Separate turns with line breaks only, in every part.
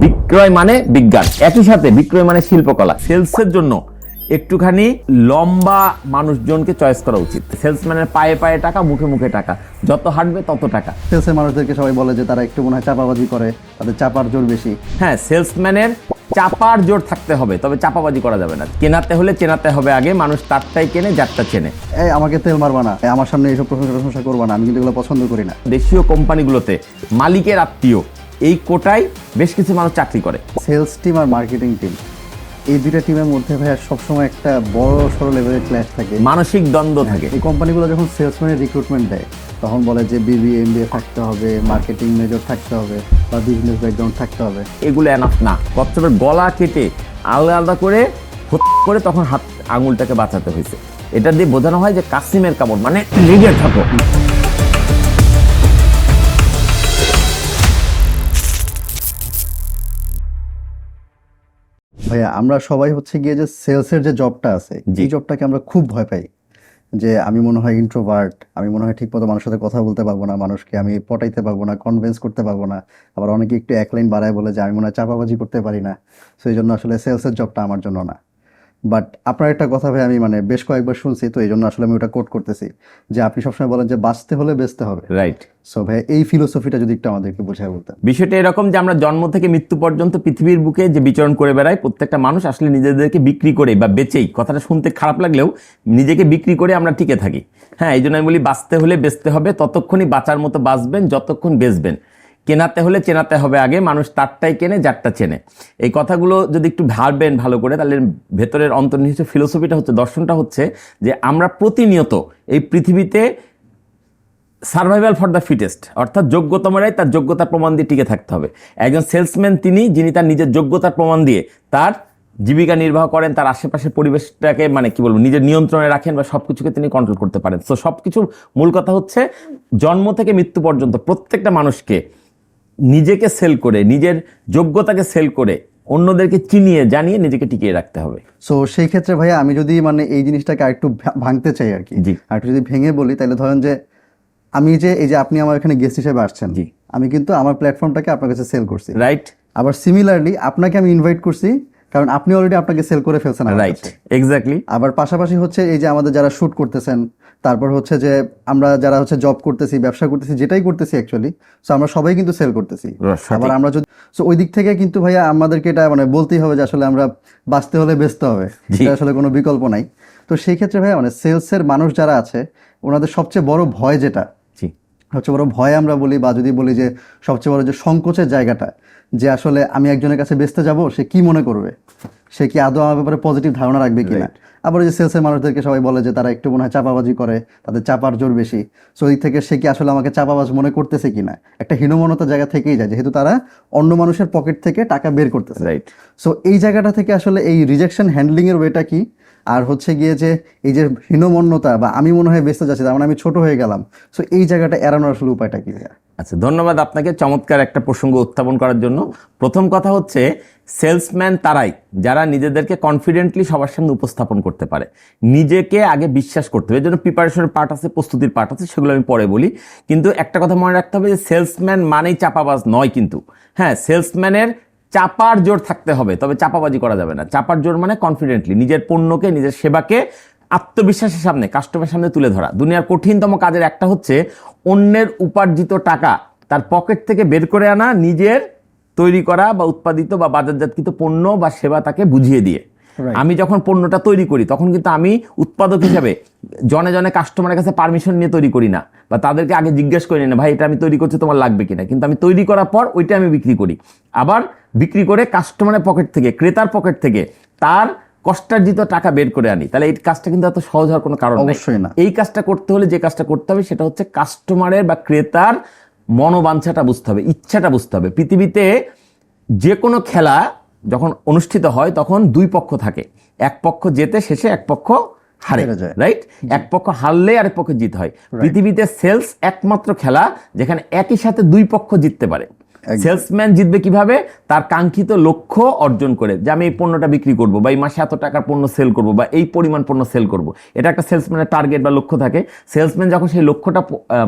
বিক্রয় মানে বিজ্ঞান, একই সাথে বিক্রয় মানে শিল্পকলা। সেলসের জন্য একটুখানি লম্বা মানুষজনকে চয়েস করা উচিত। সেলসম্যানের পায়ে পায়ে টাকা, মুখে মুখে টাকা, যত হাঁটবে তত টাকা।
সেলসের মানুষদেরকে সবাই বলে যে তারা একটু মনে হয় চাপাবাজি করে, তাদের চাপার জোর বেশি।
হ্যাঁ, সেলসম্যানের চাপার জোর থাকতে হবে, তবে চাপাবাজি করা যাবে না। কেনাতে হলে চেনাতে হবে আগে, মানুষ তারটাই কেনে যারটা চেনে।
এই আমাকে তেল মারবা না, আমার সামনে এইসব প্রশংসা করবা না, আমি কিন্তু এগুলো পছন্দ করি না।
দেশীয় কোম্পানিগুলোতে মালিকের আত্মীয় এই কোটায় বেশ কিছু মানুষ চাকরি করে।
সেলস টিম আর মার্কেটিং টিম, এই দুইটা টিমের মধ্যে ভাইয়া সবসময় একটা বড় সড়ো লেভেলের ক্ল্যাশ থাকে,
মানসিক দ্বন্দ্ব থাকে।
এই কোম্পানিগুলো যখন সেলসম্যানের রিক্রুটমেন্ট দেয় তখন বলে যে বিবিএ এমবিএ থাকতে হবে, মার্কেটিং মেজর থাকতে হবে, বা বিজনেস ব্যাকগ্রাউন্ড থাকতে হবে।
এগুলো এনাফ না। কচ্ছপের গলা কেটে আলাদা আলাদা করে তখন হাত আঙুলটাকে বাঁচাতে হয়েছে। এটা দিয়ে বোঝানো হয় যে কাসিমের কামড় মানে লিডার থাকো।
ভাইয়া আমরা সবাই হচ্ছে গিয়ে যে সেলসের যে জবটা আছে, এই জবটাকে আমরা খুব ভয় পাই। যে আমি মনে হয় ইন্ট্রোভার্ট, আমি মনে হয় ঠিকমতো মানুষের সাথে কথা বলতে পারবো না, মানুষকে আমি পটাইতে পারবো না, কনভিন্স করতে পারবো না। আবার অনেকে একটু এক লাইন বাড়ায় বলে যে আমি মনে হয় চাপাবাজি করতে পারি না, তো এই জন্য আসলে সেলসের জবটা আমার জন্য না। বাট আপনার একটা কথা ভাই আমি মানে বেশ কয়েকবার শুনছি, তো এই জন্য আসলে আমি ওটা কোট করতেছি, যে আপনি সবসময় বলেন যে বাঁচতে হলে বেচতে হবে।
রাইট।
সো ভাই এই ফিলোসফিটা যদি একটু আমাদেরকে বোঝায় বলতেন।
বিষয়টা এরকম যে আমরা জন্ম থেকে মৃত্যু পর্যন্ত পৃথিবীর বুকে যে বিচরণ করে বেড়াই, প্রত্যেকটা মানুষ আসলে নিজেদেরকে বিক্রি করে বা বেচেই, কথাটা শুনতে খারাপ লাগলেও নিজেকে বিক্রি করে আমরা টিকে থাকি। হ্যাঁ, এই জন্য আমি বলি বাঁচতে হলে বেচতে হবে, ততক্ষণই বাঁচার মতো বাঁচবেন যতক্ষণ বেচবেন। কেনাতে হলে চেনাতে হবে আগে, মানুষ তারটাই কেনে যারটা চেনে। এই কথাগুলো যদি একটু ভাববেন ভালো করে, তাহলে ভেতরের অন্তর্নিহিত ফিলোসফিটা হচ্ছে, দর্শনটা হচ্ছে যে আমরা প্রতিনিয়ত এই পৃথিবীতে সার্ভাইভাল ফর দ্য ফিটেস্ট, অর্থাৎ যোগ্যতমরাই তার যোগ্যতার প্রমাণ দিয়ে টিকে থাকতে হবে। একজন সেলসম্যান যিনি তার নিজের যোগ্যতার প্রমাণ দিয়ে তার জীবিকা নির্বাহ করেন, তার আশেপাশের পরিবেশটাকে মানে কি বলবো নিজের নিয়ন্ত্রণে রাখেন, বা সবকিছুকে তিনি কন্ট্রোল করতে পারেন। তো সবকিছুর মূল কথা হচ্ছে জন্ম থেকে মৃত্যু পর্যন্ত প্রত্যেকটা মানুষকে নিজেকে সেল করে, নিজের যোগ্যতাকে সেল করে, অন্যদেরকে চিনিয়ে জানিয়ে নিজেকে টিকিয়ে রাখতে হবে।
সো সেই ক্ষেত্রে ভাইয়া আমি যদি মানে এই জিনিসটাকে আরেকটু ভাঙতে চাই আর কি, আরেকটু যদি ভেঙে বলি, তাহলে ধরেন যে আমি যে এই যে আপনি আমার এখানে গেস্ট হিসেবে আসছেন, আমি কিন্তু আমার প্ল্যাটফর্মটাকে আপনার কাছে সেল করছি,
রাইট।
আবার সিমিলারলি আপনাকে আমি ইনভাইট করছি, কারণ আপনি অলরেডি আপনাকে সেল করে ফেলছেন,
রাইট, এক্স্যাক্টলি।
আবার পাশাপাশি হচ্ছে এই যে আমাদের যারা শুট করতেছেন, তারপর হচ্ছে যে আমরা যারা হচ্ছে জব করতেছি, ব্যবসা করতেছি, যেটাই করতেছি অ্যাকচুয়ালি, সো আমরা সবাই কিন্তু সেল করতেছি। আবার আমরা যদি সো ওই দিক থেকে কিন্তু ভাইয়া আমাদেরকে এটা মানে বলতেই হবে যে আসলে আমরা বাঁচতে হলে বেচতে হবে, এটা আসলে কোনো বিকল্প নাই। তো সেই ক্ষেত্রে ভাইয়া মানে সেলসের মানুষ যারা আছে, ওনাদের সবচেয়ে বড় ভয় যেটা, সবচেয়ে বড় ভয় আমরা বলি, বা যদি বলি যে সবচেয়ে বড় যে সংকোচের জায়গাটা, যে আসলে আমি একজনের কাছে বেচতে যাব, সে কি মনে করবে, সে কি আদৌ আমার ব্যাপারে পজিটিভ ধারণা রাখবে কিনা। আবার যে সেলসের মানুষদেরকে সবাই বলে যে তারা একটু মনে হয় চাপাবাজি করে, তাদের চাপার জোর বেশি, সো ওই থেকে সে কি আসলে আমাকে চাপাবাজ মনে করতেছে কিনা, একটা হীনমন্যতার জায়গা থেকেই যায়, যেহেতু তারা অন্য মানুষের পকেট থেকে টাকা বের করতেছে।
রাইট।
সো এই জায়গাটা থেকে আসলে এই রিজেকশন হ্যান্ডলিং এর ওয়েটা কি, আর হচ্ছে গিয়ে যে এই যে হীনমন্যতা বা আমি মনে হয় বেঁচতে যাচ্ছি, তার মানে আমি ছোট হয়ে গেলাম, সো এই জায়গাটা এড়ানোর আসলে উপায়টা কি?
আচ্ছা, ধন্যবাদ আপনাকে চমৎকার একটা প্রসঙ্গ উত্থাপন করার জন্য। প্রথম কথা হচ্ছে সেলসম্যান তারাই যারা নিজেদেরকে কনফিডেন্টলি সবার সামনে উপস্থাপন করতে পারে। নিজেকে আগে বিশ্বাস করতে হবে, এর জন্য প্রিপারেশনের পার্ট আছে, প্রস্তুতির পার্ট আছে, সেগুলো আমি পরে বলি। কিন্তু একটা কথা মনে রাখতে হবে যে সেলসম্যান মানেই চাপাবাজ নয় কিন্তু। হ্যাঁ, সেলসম্যানের চাপার জোর থাকতে হবে, তবে চাপাবাজি করা যাবে না। চাপার জোর মানে কনফিডেন্টলি নিজের পণ্যকে, নিজের সেবাকে আত্মবিশ্বাসের সামনে, কাস্টমারের সামনে তুলে ধরা। দুনিয়ার কঠিনতম কাজের একটা হচ্ছে অন্যের উপার্জিত টাকা তার পকেট থেকে বের করে আনা, নিজের তৈরি করা বা উৎপাদিত বা বাজারজাতকৃত পণ্য বা সেবা তাকে বুঝিয়ে দিয়ে। আমি যখন পণ্যটা তৈরি করি তখন কিন্তু আমি উৎপাদক হিসাবে জনে জনে কাস্টমারের কাছে পারমিশন নিয়ে তৈরি করি না, বা তাদেরকে আগে জিজ্ঞেস করি না ভাই এটা আমি তৈরি করছি, তোমার লাগবে কিনা। কিন্তু আমি তৈরি করার পর ওইটা আমি বিক্রি করি, আবার বিক্রি করে কাস্টমারের পকেট থেকে, ক্রেতার পকেট থেকে তার কষ্টার্জিত টাকা বের করে আনি। তাহলে এই কাজটা কিন্তু এত সহজ হওয়ার কোনো কারণ
অবশ্যই না।
এই কাজটা করতে হলে যে কাজটা করতে হবে সেটা হচ্ছে কাস্টমারের বা ক্রেতার মনোবাঞ্ছাটা বুঝতে হবে, ইচ্ছাটা বুঝতে হবে। পৃথিবীতে যে কোনো খেলা যখন অনুষ্ঠিত হয় তখন দুই পক্ষ থাকে, এক পক্ষ জেতে, শেষে এক পক্ষ হারে, রাইট। এক পক্ষ হারলে আরেক পক্ষ জিত হয়। পৃথিবীতে সেলস একমাত্র খেলা যেখানে একই সাথে দুই পক্ষ জিততে পারে। সেলসম্যান জিতবে কিভাবে? তার কাঙ্ক্ষিত লক্ষ্য অর্জন করে, যে আমি এই পণ্যটা বিক্রি করব, বা এই মাসে এত টাকার পণ্য সেল করব, বা এই পরিমাণ পণ্য সেল করব। এটা একটা সেলসম্যানের টার্গেট বা লক্ষ্য থাকে। সেলসম্যান যখন সেই লক্ষ্যটা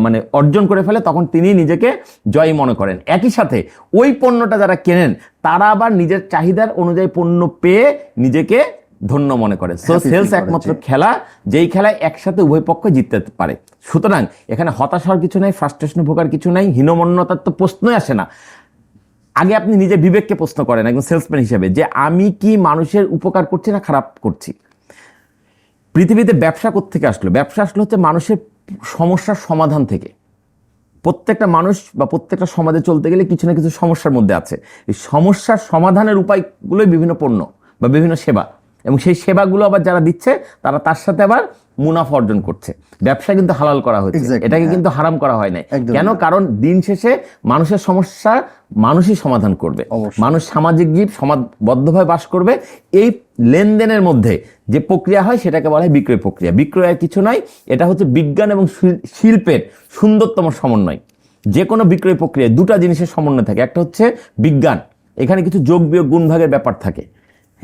মানে অর্জন করে ফেলে তখন তিনি নিজেকে জয়ী মনে করেন। একই সাথে ওই পণ্যটা যারা কেনেন তারা আবার নিজের চাহিদার অনুযায়ী পণ্য পেয়ে নিজেকে ধন্য মনে করে। সো সেলস একমাত্র খেলা, যেই খেলায় একসাথে উভয় পক্ষ জিততে পারে। সুতরাং এখানে হতাশ হওয়ার কিছু নাই, ফ্রাস্ট্রেশনে ভোগার কিছু নাই, হীনমন্যতার তো প্রশ্নই আসে না। আগে আপনি নিজের বিবেককে প্রশ্ন করেন একজন সেলসম্যান হিসেবে, যে আমি কি মানুষের উপকার করছি না খারাপ করছি। পৃথিবীতে ব্যবসা কোত্থেকে আসলো? ব্যবসা আসলো হচ্ছে মানুষের সমস্যার সমাধান থেকে। প্রত্যেকটা মানুষ বা প্রত্যেকটা সমাজে চলতে গেলে কিছু না কিছু সমস্যার মধ্যে আছে। এই সমস্যার সমাধানের উপায়গুলোই বিভিন্ন পণ্য বা বিভিন্ন সেবা, এবং সেই সেবাগুলো আবার যারা দিচ্ছে তারা তার সাথে আবার মুনাফা অর্জন করছে। ব্যবসা কিন্তু হালাল করা হয়েছে, এটাকে কিন্তু হারাম করা হয় নাই। কেন? কারণ দিন শেষে মানুষের সমস্যা মানুষই সমাধান করবে। মানুষ সামাজিক জীব, সমাজবদ্ধভাবে বাস করবে। এই লেনদেনের মধ্যে যে প্রক্রিয়া হয় সেটাকে বলা হয় বিক্রয় প্রক্রিয়া। বিক্রয় আর কিছু নয়, এটা হচ্ছে বিজ্ঞান এবং শিল্পের সুন্দরতম সমন্বয়। যে কোনো বিক্রয় প্রক্রিয়ায় দুটা জিনিসের সমন্বয় থাকে। একটা হচ্ছে বিজ্ঞান, এখানে কিছু যোগ বিয়োগ গুণ ভাগের ব্যাপার থাকে,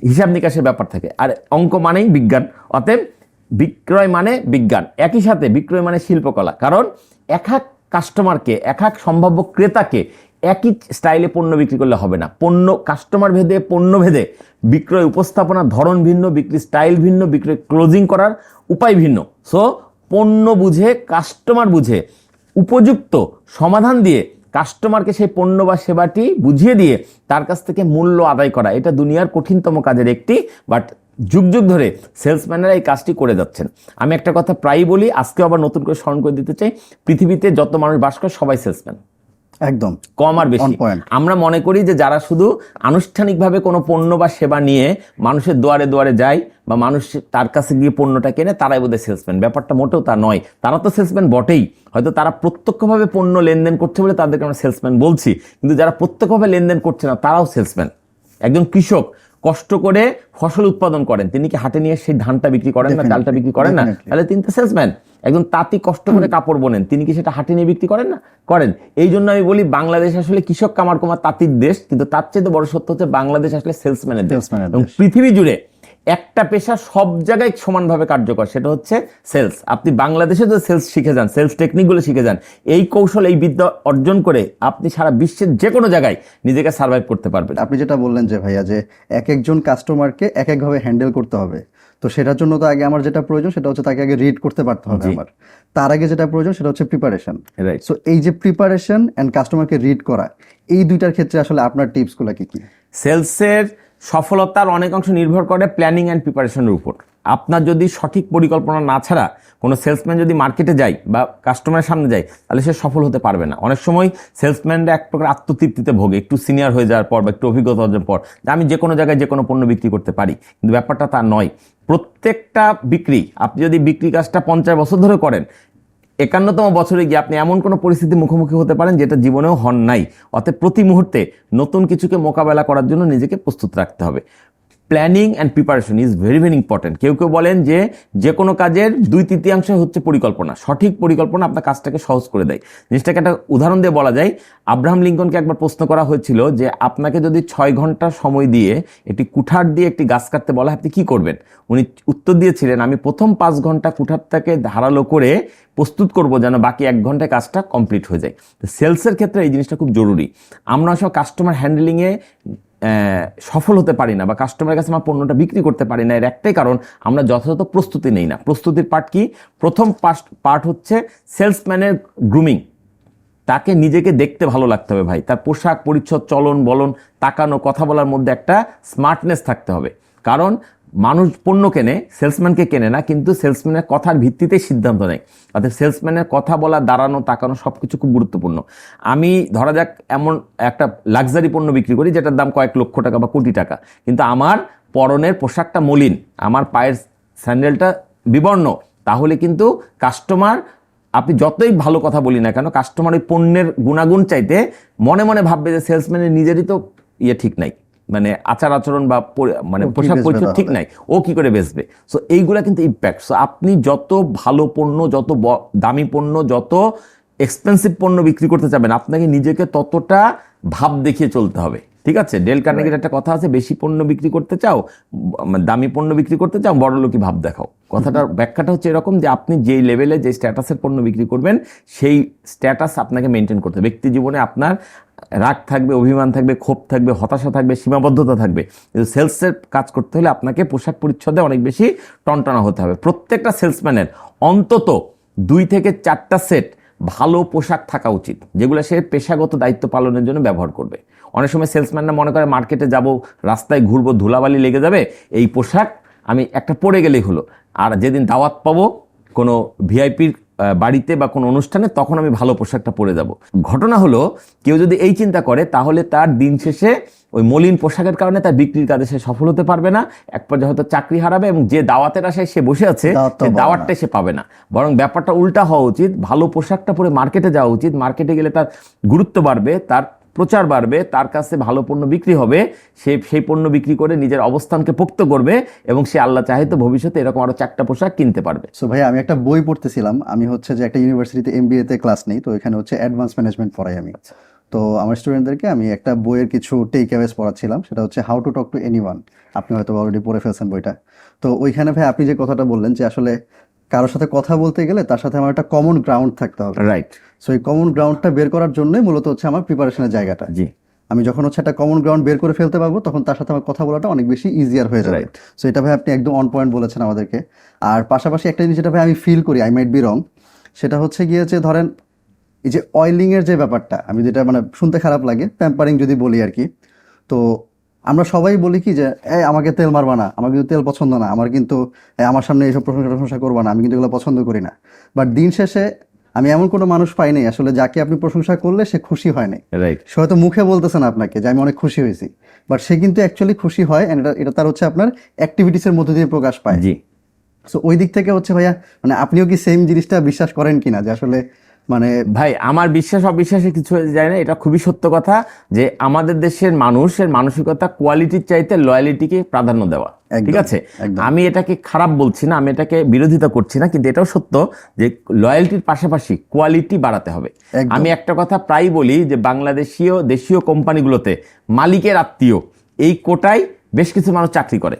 হিসাব নিকাশের ব্যাপার থাকে, আর অঙ্ক মানেই বিজ্ঞান। অতএব বিক্রয় মানে বিজ্ঞান, একই সাথে বিক্রয় মানে শিল্পকলা। কারণ এক এক কাস্টমারকে, এক এক সম্ভাব্য ক্রেতাকে একই স্টাইলে পণ্য বিক্রি করলে হবে না। পণ্য কাস্টমার ভেদে, পণ্য ভেদে বিক্রয় উপস্থাপনার ধরন ভিন্ন, বিক্রি স্টাইল ভিন্ন, বিক্রয় ক্লোজিং করার উপায় ভিন্ন। সো পণ্য বুঝে, কাস্টমার বুঝে উপযুক্ত সমাধান দিয়ে কাস্টমারকে সেই পণ্য বা সেবাটি বুঝিয়ে দিয়ে তার কাছ থেকে মূল্য আদায় করা, এটা দুনিয়ার কঠিনতম কাজের একটি। বাট যুগ যুগ ধরে সেলসম্যানেরা এই কাজটি করে যাচ্ছেন। আমি একটা কথা প্রায়ই বলি, আজকে আবার নতুন করে স্মরণ করে দিতে চাই, পৃথিবীতে যত মানুষ বাস করে সবাই সেলসম্যান,
একদম
কম আর বেশি। আমরা মনে করি যে যারা শুধু আনুষ্ঠানিকভাবে কোনো পণ্য বা সেবা নিয়ে মানুষের দুয়ারে দুয়ারে যায় বা মানুষ তার কাছে গিয়ে পণ্যটা কেনে, তারাই বোধহয় সেলসম্যান। ব্যাপারটা মোটেও তা নয়। তারা তো সেলসম্যান বটেই, হয়তো তারা প্রত্যক্ষভাবে পণ্য লেনদেন করছে বলে তাদেরকে আমরা সেলসম্যান বলছি, কিন্তু যারা প্রত্যক্ষভাবে লেনদেন করছে না তারাও সেলসম্যান। একজন কৃষক কষ্ট করে ফসল উৎপাদন করেন, তিনি কি হাটে নিয়ে সেই ধানটা বিক্রি করেন না, চালটা বিক্রি করেন না? তাহলে তিনি তো সেলসম্যান। একজন তাঁতি কষ্ট করে কাপড় বোনেন, তিনি কি সেটা হাটে নিয়ে বিক্রি করেন না? করেন। এই জন্য আমি বলি বাংলাদেশ আসলে কৃষক কামার কুমার তাঁতির দেশ, কিন্তু তার চেয়ে বড় সত্য হচ্ছে বাংলাদেশ আসলে সেলসম্যানের দেশ। এবং পৃথিবী জুড়ে একটা পেশা সব জায়গায় সমানভাবে কার্যকর, সেটা হচ্ছে সেলস। আপনি বাংলাদেশে যদি সেলস শিখে যান, সেলস টেকনিকগুলো শিখে যান, এই কৌশল, এই বিদ্যা অর্জন করে আপনি সারা বিশ্বের যে কোনো জায়গায় নিজেকে সার্ভাইভ করতে পারবেন।
আপনি যেটা বললেন যে ভাইয়া, যে এক একজন কাস্টমারকে এক একভাবে হ্যান্ডেল করতে হবে, তো সেটার জন্য তো আগে আমার যেটা প্রয়োজন সেটা হচ্ছে তাকে আগে রিড করতে পারতে হবে আমার। তার আগে যেটা প্রয়োজন সেটা হচ্ছে প্রিপারেশন। সো এই যে প্রিপারেশন এন্ড কাস্টমারকে রিড করা, এই দুইটার ক্ষেত্রে আসলে আপনার টিপসগুলো কি কি?
সেলসের সফলতার অনেক অংশ নির্ভর করে প্ল্যানিং অ্যান্ড প্রিপারেশনের উপর। আপনার যদি সঠিক পরিকল্পনা না ছাড়া কোনো সেলসম্যান যদি মার্কেটে যায় বা কাস্টমারের সামনে যায়, তাহলে সে সফল হতে পারবে না। অনেক সময় সেলসম্যানরা এক প্রকার আত্মতৃপ্তিতে ভোগে, একটু সিনিয়র হয়ে যাওয়ার পর বা একটু অভিজ্ঞতা অর্জনের পর, যে আমি যে কোনো জায়গায় যে কোনো পণ্য বিক্রি করতে পারি। কিন্তু ব্যাপারটা তা নয়। প্রত্যেকটা বিক্রি, আপনি যদি বিক্রি কাজটা 50 বছর ধরে করেন, 51তম বছরে গিয়ে আপনি এমন কোনো পরিস্থিতি মুখোমুখি হতে পারেন যেটা জীবনেও হন নাই। অতএব প্রতি মুহূর্তে নতুন কিছুকে মোকাবেলা করার জন্য নিজেকে প্রস্তুত রাখতে হবে। Planning and preparation is very very important. কেউ কেউ বলেন যে কোনো কাজের 2/3 হচ্ছে পরিকল্পনা। সঠিক পরিকল্পনা আপনার কাজটাকে সহজ করে দেয়। জিনিসটাকে একটা উদাহরণ দিয়ে বলা যায়, আব্রাহাম লিঙ্কনকে একবার প্রশ্ন করা হয়েছিল যে আপনাকে যদি 6 ঘন্টা সময় দিয়ে একটি কুঠার দিয়ে একটি গাছ কাটতে বলা হয়, আপনি কি করবেন? উনি উত্তর দিয়েছিলেন, আমি প্রথম 5 ঘন্টা কুঠারটাকে ধারালো করে প্রস্তুত করব যেন বাকি 1 ঘন্টায় কাজটা কমপ্লিট হয়ে যায়। তো সেলসের ক্ষেত্রে এই জিনিসটা খুব জরুরি। আমরা সব কাস্টমার হ্যান্ডেলিংয়ে সফল হতে পারি না বা কাস্টমারের কাছে আমার পণ্যটা বিক্রি করতে পারি না, এর একটাই কারণ আমরা যথাযথ প্রস্তুতি নেই না। প্রস্তুতির পার্ট কি? প্রথম পার্ট হচ্ছে সেলসম্যানের গ্রুমিং। তাকে নিজেকে দেখতে ভালো লাগতে হবে ভাই। তার পোশাক পরিচ্ছদ, চলন বলন, তাকানো, কথা বলার মধ্যে একটা স্মার্টনেস থাকতে হবে। কারণ মানুষ পণ্য কেনে, সেলসম্যানকে কেনে না, কিন্তু সেলসম্যানের কথার ভিত্তিতে সিদ্ধান্ত নেয়। অর্থাৎ সেলসম্যানের কথা বলা, দাঁড়ানো, তাকানো সবকিছু খুব গুরুত্বপূর্ণ। আমি ধরা যাক এমন একটা লাক্সারি পণ্য বিক্রি করি যেটার দাম কয়েক লক্ষ টাকা বা কোটি টাকা, কিন্তু আমার পরনের পোশাকটা মলিন, আমার পায়ের স্যান্ডেলটা বিবর্ণ, তাহলে কিন্তু কাস্টমার, আপনি যতই ভালো কথা বলি না কেন, কাস্টমার ওই পণ্যের গুণাগুণ চাইতে মনে মনে ভাববে যে সেলসম্যানের নিজেরই তো ঠিক নাই, মানে আচার আচরণ বা মানে পোশাক পরিচ্ছদ ঠিক নাই, ও কি করে বেচবে। সো এইগুলা কিন্তু ইম্প্যাক্ট। সো আপনি যত ভালো পণ্য, যত দামি পণ্য, যত এক্সপেন্সিভ পণ্য বিক্রি করতে চাবেন, আপনাকে নিজেকে ততটা ভাব দেখিয়ে চলতে হবে। ঠিক আছে? ডেল কার্নেগির একটা কথা আছে, বেশি পণ্য বিক্রি করতে চাও, দামি পণ্য বিক্রি করতে চাও, বড় লোকই ভাব দেখাও। কথাটার ব্যাখ্যাটা হচ্ছে এরকম যে আপনি যেই লেভেলে যে স্ট্যাটাসের পণ্য বিক্রি করবেন, সেই স্ট্যাটাস আপনাকে মেনটেন করতে হবে। ব্যক্তি জীবনে আপনার রাগ থাকবে, অভিমান থাকবে, ক্ষোভ থাকবে, হতাশা থাকবে, সীমাবদ্ধতা থাকবে। কিন্তু সেলসের কাজ করতে হলে আপনাকে পোশাক পরিচ্ছদে অনেক বেশি টনটনা হতে হবে। প্রত্যেকটা সেলসম্যানের অন্তত 2 থেকে 4টা সেট ভালো পোশাক থাকা উচিত, যেগুলো সে পেশাগত দায়িত্ব পালনের জন্য ব্যবহার করবে। অনেক সময় সেলসম্যানরা মনে করে মার্কেটে যাব, রাস্তায় ঘুরবো, ধুলাবালি লেগে যাবে, এই পোশাক আমি একটা পরে গেলেই হলো, আর যেদিন দাওয়াত পাবো কোনো ভিআইপির বাড়িতে বা কোনো অনুষ্ঠানে, তখন আমি ভালো পোশাকটা পরে যাব। ঘটনা হলো, কেউ যদি এই চিন্তা করে তাহলে তার দিন শেষে ওই মলিন পোশাকের কারণে তার বিক্রির কাজে সে সফল হতে পারবে না, এক পর্যায়ে হয়তো চাকরি হারাবে, এবং যে দাওয়াতের আশায় সে বসে আছে সেই দাওয়াতটা সে পাবে না। বরং ব্যাপারটা উল্টা হওয়া উচিত, ভালো পোশাকটা পরে মার্কেটে যাওয়া উচিত। মার্কেটে গেলে তার গুরুত্ব বাড়বে, তার প্রচার বাড়বে, তার কাছে ভালো পণ্য বিক্রি হবে, সে সেই পণ্য বিক্রি করে নিজের অবস্থানকে পোক্ত করবে, এবং সে আল্লাহ চাহে তো ভবিষ্যতে এরকম আরো 4টা পোশাক কিনতে পারবে।
সো ভাই আমি একটা বই পড়তেছিলাম, আমি হচ্ছে যে একটা ইউনিভার্সিটিতে এমবিএ তে ক্লাস নেই, তো এখানে হচ্ছে অ্যাডভান্স ম্যানেজমেন্ট পড়াই আমি। তো আমার স্টুডেন্টদেরকে আমি একটা বইয়ের কিছু টেক অ্যাওয়েজ পড়াচ্ছিলাম, সেটা হচ্ছে how to talk to anyone. আপনি হয়তো অলরেডি পড়ে ফেলছেন বইটা। তো ওইখানে ভাই আপনি যে কথাটা বললেন যে আসলে কারোর সাথে কথা বলতে গেলে তার সাথে আমার একটা কমন গ্রাউন্ড থাকতে হবে।
রাইট।
সো এই কমন গ্রাউন্ডটা বের করার জন্যই মূলত হচ্ছে আমার প্রিপারেশনের জায়গাটা।
জি।
আমি যখন হচ্ছে একটা কমন গ্রাউন্ড বের করে ফেলতে পারবো, তখন তার সাথে আমার কথা বলাটা অনেক বেশি ইজিয়ার হয়ে যাবে। সো এটা ভাই আপনি একদম অন পয়েন্ট বলেছেন আমাদেরকে। আর পাশাপাশি একটা জিনিস যেটা ভাই আমি ফিল করি, আই মাইট বি রং, সেটা হচ্ছে গিয়ে যে ধরেন এই যে অয়েলিং এর যে ব্যাপারটা, আমি যেটা মানে শুনতে খারাপ লাগে, প্যাম্পারিং যদি বলি আর কি, তো আমরা সবাই বলি কি যে আমাকে তেল মারবা না, আমার কিন্তু তেল পছন্দ না, আমার কিন্তু আমার সামনে এইসব প্রশংসা করবা না, আমি কিন্তু এগুলো পছন্দ করি না। বাট দিন শেষে আমি এমন কোনো মানুষ পাই নাই আসলে যাকে আপনি প্রশংসা করলে সে খুশি হয় নাই।
রাইট।
সে হয়তো মুখে বলতেছে না আপনাকে যে আমি অনেক খুশি হয়েছি, বাট সে কিন্তু অ্যাকচুয়ালি খুশি হয়, এন্ড এটা তার হচ্ছে আপনার অ্যাক্টিভিটিসের মধ্যে দিয়ে প্রকাশ পায়।
জি।
সো ওই দিক থেকে হচ্ছে ভাইয়া, মানে আপনিও কি সেম জিনিসটা বিশ্বাস করেন কিনা যে আসলে মানে?
ভাই আমার বিশ্বাস অবিশ্বাসে কিছু হয়ে যায় না, এটা খুবই সত্য কথা যে আমাদের দেশের মানুষের মানসিকতা কোয়ালিটির চাইতে লয়ালিটিকে প্রাধান্য দেওয়া। ঠিক আছে, আমি এটাকে খারাপ বলছি না, আমি এটাকে বিরোধিতা করছি না, কিন্তু এটাও সত্য যে লয়ালিটির পাশাপাশি কোয়ালিটি বাড়াতে হবে। আমি একটা কথা প্রায় বলি যে দেশীয় কোম্পানিগুলোতে মালিকের আত্মীয় এই কোটায় বেশ কিছু মানুষ চাকরি করে,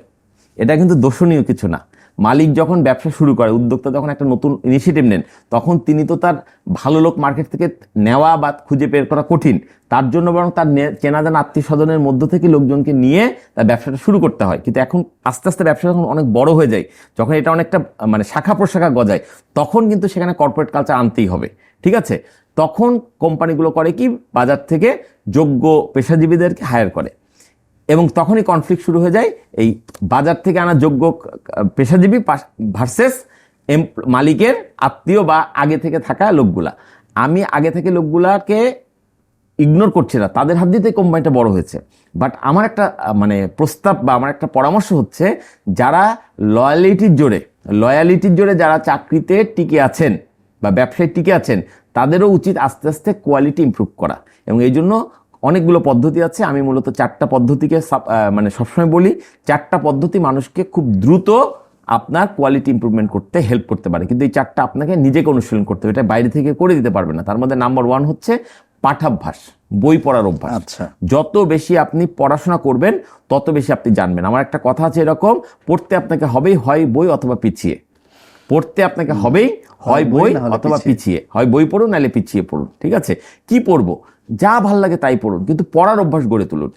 এটা কিন্তু দোষণীয় কিছু না। মালিক যখন ব্যবসা শুরু করে, উদ্যোক্তা যখন একটা নতুন ইনিশিয়েটিভ নেন, তখন তিনি তো তার ভালো লোক মার্কেট থেকে নেওয়া বা খুঁজে বের করা কঠিন, তার জন্য বরং তার চেনা জানা আত্মীয় স্বজনের মধ্য থেকে লোকজনকে নিয়ে তার ব্যবসাটা শুরু করতে হয়। কিন্তু এখন আস্তে আস্তে ব্যবসা যখন অনেক বড় হয়ে যায়, যখন এটা অনেকটা মানে শাখা প্রশাখা গজায়, তখন কিন্তু সেখানে কর্পোরেট কালচার আনতেই হবে। ঠিক আছে, তখন কোম্পানিগুলো করে কি, বাজার থেকে যোগ্য পেশাজীবীদেরকে হায়ার করে, এবং তখনই কনফ্লিক্ট শুরু হয়ে যায় এই বাজার থেকে আনা যোগ্য পেশাজীবী ভার্সেস মালিকের আত্মীয় বা আগে থেকে থাকা লোকগুলা। আমি আগে থেকে লোকগুলাকে ইগনোর করছি না, তাদের হাত দিতে কোম্পানিটা বড় হয়েছে। বাট আমার একটা মানে প্রস্তাব বা আমার একটা পরামর্শ হচ্ছে, যারা লয়ালিটির জোরে যারা চাকরিতে টিকে আছেন বা ব্যবসায় টিকে আছেন, তাদেরও উচিত আস্তে আস্তে কোয়ালিটি ইমপ্রুভ করা। এবং এই জন্য অনেকগুলো পদ্ধতি আছে, আমি মূলত 4টা পদ্ধতিকে মানে সবসময় বলি, 4টা পদ্ধতি মানুষকে খুব দ্রুত আপনার কোয়ালিটি ইমপ্রুভমেন্ট করতে হেল্প করতে পারে। কিন্তু এই 4টা আপনাকে নিজেকে অনুশীলন করতে হবে, এটা বাইরে থেকে করে দিতে পারবে না। তার মধ্যে নাম্বার 1 হচ্ছে পাঠাভ্যাস, বই পড়ার অভ্যাস।
আচ্ছা,
যত বেশি আপনি পড়াশোনা করবেন তত বেশি আপনি জানবেন। আমার একটা কথা আছে এরকম, পড়তে আপনাকে হবেই, হয় বই অথবা পিছিয়ে। পড়তে আপনাকে হবেই, হয় বই অথবা পিছিয়ে, হয় বই পড়ুন নাহলে পিছিয়ে পড়ুন। ঠিক আছে, কি পড়বো? যা ভাল লাগে তাই পড়ুন, কিন্তু পড়ার অভ্যাস গড়ে তুলুন।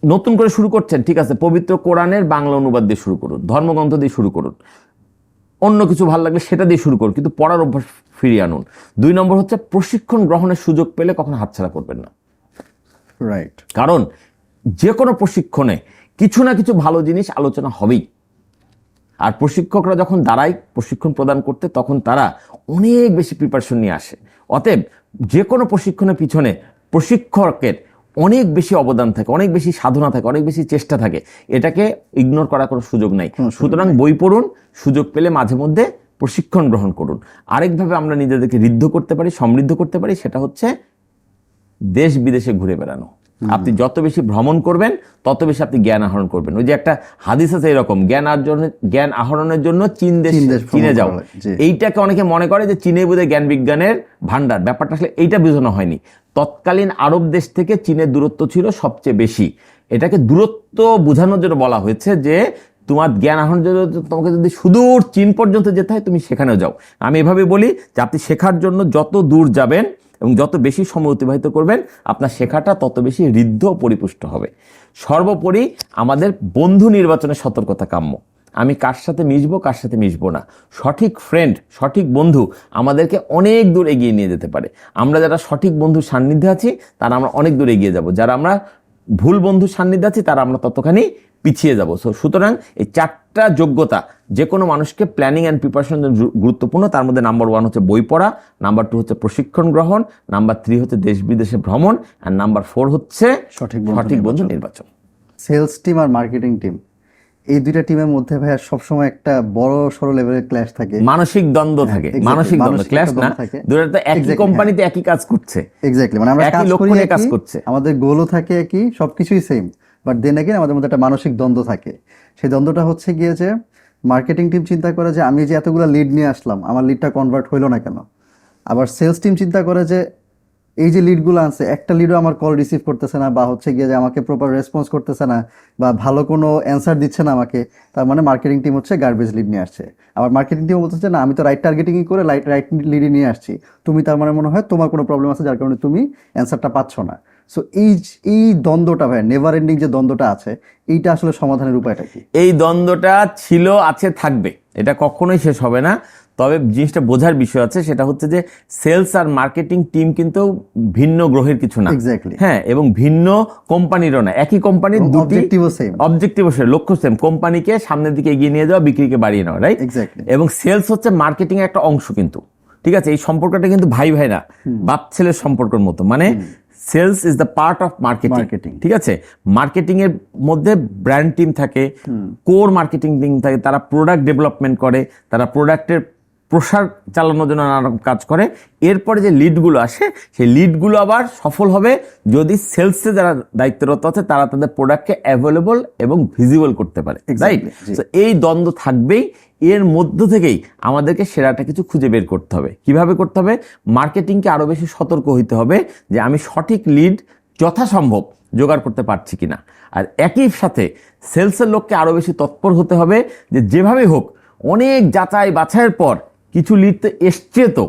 নতুন করে শুরু করছেন, ঠিক আছে, পবিত্র কোরআনের বাংলা অনুবাদ দিয়ে শুরু করুন, ধর্মগ্রন্থ দিয়ে শুরু করুন, অন্য কিছু ভালো লাগলে সেটা দিয়ে শুরু করুন, কিন্তু পড়ার অভ্যাস ফিরিয়ে আনুন। 2 নম্বর হচ্ছে প্রশিক্ষণ গ্রহণের সুযোগ পেলে কখনো হাতছাড়া করবেন না।
রাইট।
কারণ যে কোনো প্রশিক্ষণে কিছু না কিছু ভালো জিনিস আলোচনা হবেই। আর প্রশিক্ষকরা যখন দাঁড়ায় প্রশিক্ষণ প্রদান করতে, তখন তারা অনেক বেশি প্রিপারেশন নিয়ে আসে। অতএব যে কোনো প্রশিক্ষণের পিছনে প্রশিক্ষকের অনেক বেশি অবদান থাকে, অনেক বেশি সাধনা থাকে, অনেক বেশি চেষ্টা থাকে, এটাকে ইগনোর করার কোনো সুযোগ নাই। সুতরাং বই পড়ুন, সুযোগ পেলে মাঝে মধ্যে প্রশিক্ষণ গ্রহণ করুন। আরেকভাবে আমরা নিজেদেরকে ঋদ্ধ করতে পারি, সমৃদ্ধ করতে পারি, সেটা হচ্ছে দেশ বিদেশে ঘুরে বেড়ানো। আপনি যত বেশি ভ্রমণ করবেন তত বেশি আপনি জ্ঞান আহরণ করবেন। ওই যে একটা হাদিস আছে এরকম, জ্ঞান আহরণের জন্য চীনে যাও। এইটাকে অনেকে মনে করে যে চীনে বোধহয় জ্ঞান বিজ্ঞানের ভান্ডার, ব্যাপারটা আসলে এইটা বোঝানো হয়নি। তৎকালীন আরব দেশ থেকে চীনের দূরত্ব ছিল সবচেয়ে বেশি। এটাকে দূরত্ব বোঝানোর জন্য বলা হয়েছে যে তোমার জ্ঞান আহরণের জন্য তোমাকে যদি সুদূর চীন পর্যন্ত যেতে হয়, তুমি সেখানেও যাও। আমি এভাবে বলি যে আপনি শেখার জন্য যত দূর যাবেন এবং যত বেশি সময় অতিবাহিত করবেন আপনার শেখাটা তত বেশি ঋদ্ধ ও পরিপুষ্ট হবে। সর্বোপরি আমাদের বন্ধু নির্বাচনে সতর্কতা কাম্য। আমি কার সাথে মিশবো কার সাথে মিশবো না, সঠিক ফ্রেন্ড সঠিক বন্ধু আমাদেরকে অনেক দূর এগিয়ে নিয়ে যেতে পারে। আমরা যারা সঠিক বন্ধুর সান্নিধ্যে আছি তারা আমরা অনেক দূর এগিয়ে যাব, যারা আমরা ভুল বন্ধুর সান্নিধ্যে আছি তারা আমরা ততখানি পিছিয়ে যাব। সুতরাং এই 4টা যোগ্যতা যে কোনো মানুষকে প্ল্যানিং অ্যান্ড প্রিপারেশন গুরুত্বপূর্ণ। তার মধ্যে নাম্বার 1 হচ্ছে বই পড়া, নাম্বার 2 হচ্ছে প্রশিক্ষণ গ্রহণ, নাম্বার 3 হচ্ছে দেশ বিদেশে ভ্রমণ, আর নাম্বার 4 হচ্ছে সঠিক বন্ধু নির্বাচন।
সেলস টিম আর মার্কেটিং টিম, এই দুইটা টিমের মধ্যে ভাইয়া সবসময় একটা বড় সড়ো লেভেলের ক্ল্যাশ থাকে,
মানসিক দ্বন্দ্ব থাকে।
exactly,
মানসিক দ্বন্দ্ব, ক্ল্যাশ না, দুটো তো একই কোম্পানিতে একই কাজ করছে,
এক্স্যাক্টলি, মানে আমরা
একই লক্ষ্যে কাজ করছে,
আমাদের গোলও থাকে একই, সবকিছুই সেম, বাট দেন अगेन আমাদের মধ্যে একটা মানসিক দ্বন্দ্ব থাকে। সেই দ্বন্দ্বটা হচ্ছে গিয়ে যে মার্কেটিং টিম চিন্তা করে যে আমি যে এতগুলো লিড নিয়ে আসলাম আমার লিডটা কনভার্ট হইলো না কেন। আবার সেলস টিম চিন্তা করে যে এই যে লিডগুলো আছে একটা লিডও আমার কল রিসিভ করতেছে না, বা হচ্ছে গিয়ে যে আমাকে প্রপার রেসপন্স করতেছে না, বা ভালো কোনো অ্যান্সার দিচ্ছে না আমাকে, তার মানে মার্কেটিং টিম হচ্ছে গার্বেজ লিড নিয়ে আসছে। আবার মার্কেটিং টিম বলতেছে না আমি তো রাইট টার্গেটিংই করে রাইট লিডই নিয়ে আসছি, তুমি তার মানে মনে হয় তোমার কোনো প্রবলেম আছে যার কারণে তুমি অ্যান্সারটা পাচ্ছ না। সো এই দ্বন্দ্বটা ভাই, নেভার এন্ডিং যে দ্বন্দ্বটা আছে, এইটা আসলে সমাধানের উপায়টা কি?
এই দ্বন্দ্বটা ছিল, আছে, থাকবে, এটা কখনোই শেষ হবে না। তবে জিনিসটা বোঝার বিষয় আছে, সেটা হচ্ছে যে সেলস আর মার্কেটিং টিম কিন্তু ভিন্ন গ্রহের কিছু না,
এক্স্যাক্টলি,
হ্যাঁ, এবং ভিন্ন কোম্পানিরও না। একই কোম্পানির দুটি
অবজেক্টিভও সেম,
অবজেক্টিভ সেম, লক্ষ্য সেম, কোম্পানিকে সামনের দিকে এগিয়ে নিয়ে যাওয়া, বিক্রিকে বাড়িয়ে নেওয়া, রাইট?
এক্স্যাক্টলি।
এবং সেলস হচ্ছে মার্কেটিং এর একটা অংশ কিন্তু, ঠিক আছে? এই সম্পর্কটা কিন্তু ভাই ভাই না, বাপ ছেলের সম্পর্কের মতো, মানে sales is the part of marketing, ঠিক আছে? মার্কেটিং এর মধ্যে ব্র্যান্ড টিম থাকে, কোর মার্কেটিং টিম থাকে, তারা প্রোডাক্ট ডেভেলপমেন্ট করে, তারা প্রোডাক্টের প্রসার চালানোর জন্য নানা রকম কাজ করে। এরপরে যে লিডগুলো আসে সেই লিডগুলো আবার সফল হবে যদি সেলসে যারা দায়িত্বরত আছে তারা তাদের প্রোডাক্টকে অ্যাভেলেবল এবং ভিজিবল করতে পারে, রাইট? তো এই দ্বন্দ্ব থাকবেই। এর মধ্য থেকেই আমাদেরকে সেরাটা কিছু খুঁজে বের করতে হবে। কিভাবে করতে হবে? মার্কেটিংকে আরো বেশি সতর্ক হইতে হবে যে আমি সঠিক লিড যথাসম্ভব জোগাড় করতে পারছি কিনা। আর একই সাথে সেলসের লোককে আরো বেশি তৎপর হতে হবে যে যেভাবে হোক অনেক যাচাই বাছাইয়ের পর কিছু লিড তো এসছে, তো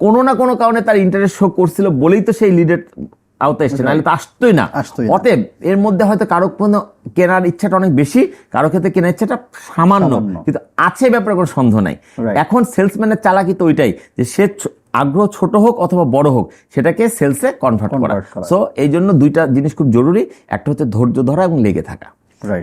কোনো না কোনো কারণে তার ইন্টারেস্ট শো করছিল বলেই তো সেই লিডের আওতায় এসছে, নাহলে তো আসতোই না। অতএব এর মধ্যে হয়তো কারো কোনো কেনার ইচ্ছাটা অনেক বেশি, কারো ক্ষেত্রে কেনার ইচ্ছাটা সামান্য, কিন্তু আছে ব্যাপারে কোনো সন্দেহ নাই। এখন সেলসম্যানের চালাকি তো ওইটাই যে সে আগ্রহ ছোট হোক অথবা বড় হোক সেটাকে সেলসে কনভার্ট করা। সো এই জন্য দুইটা জিনিস খুব জরুরি, একটা হচ্ছে ধৈর্য ধরা এবং লেগে থাকা।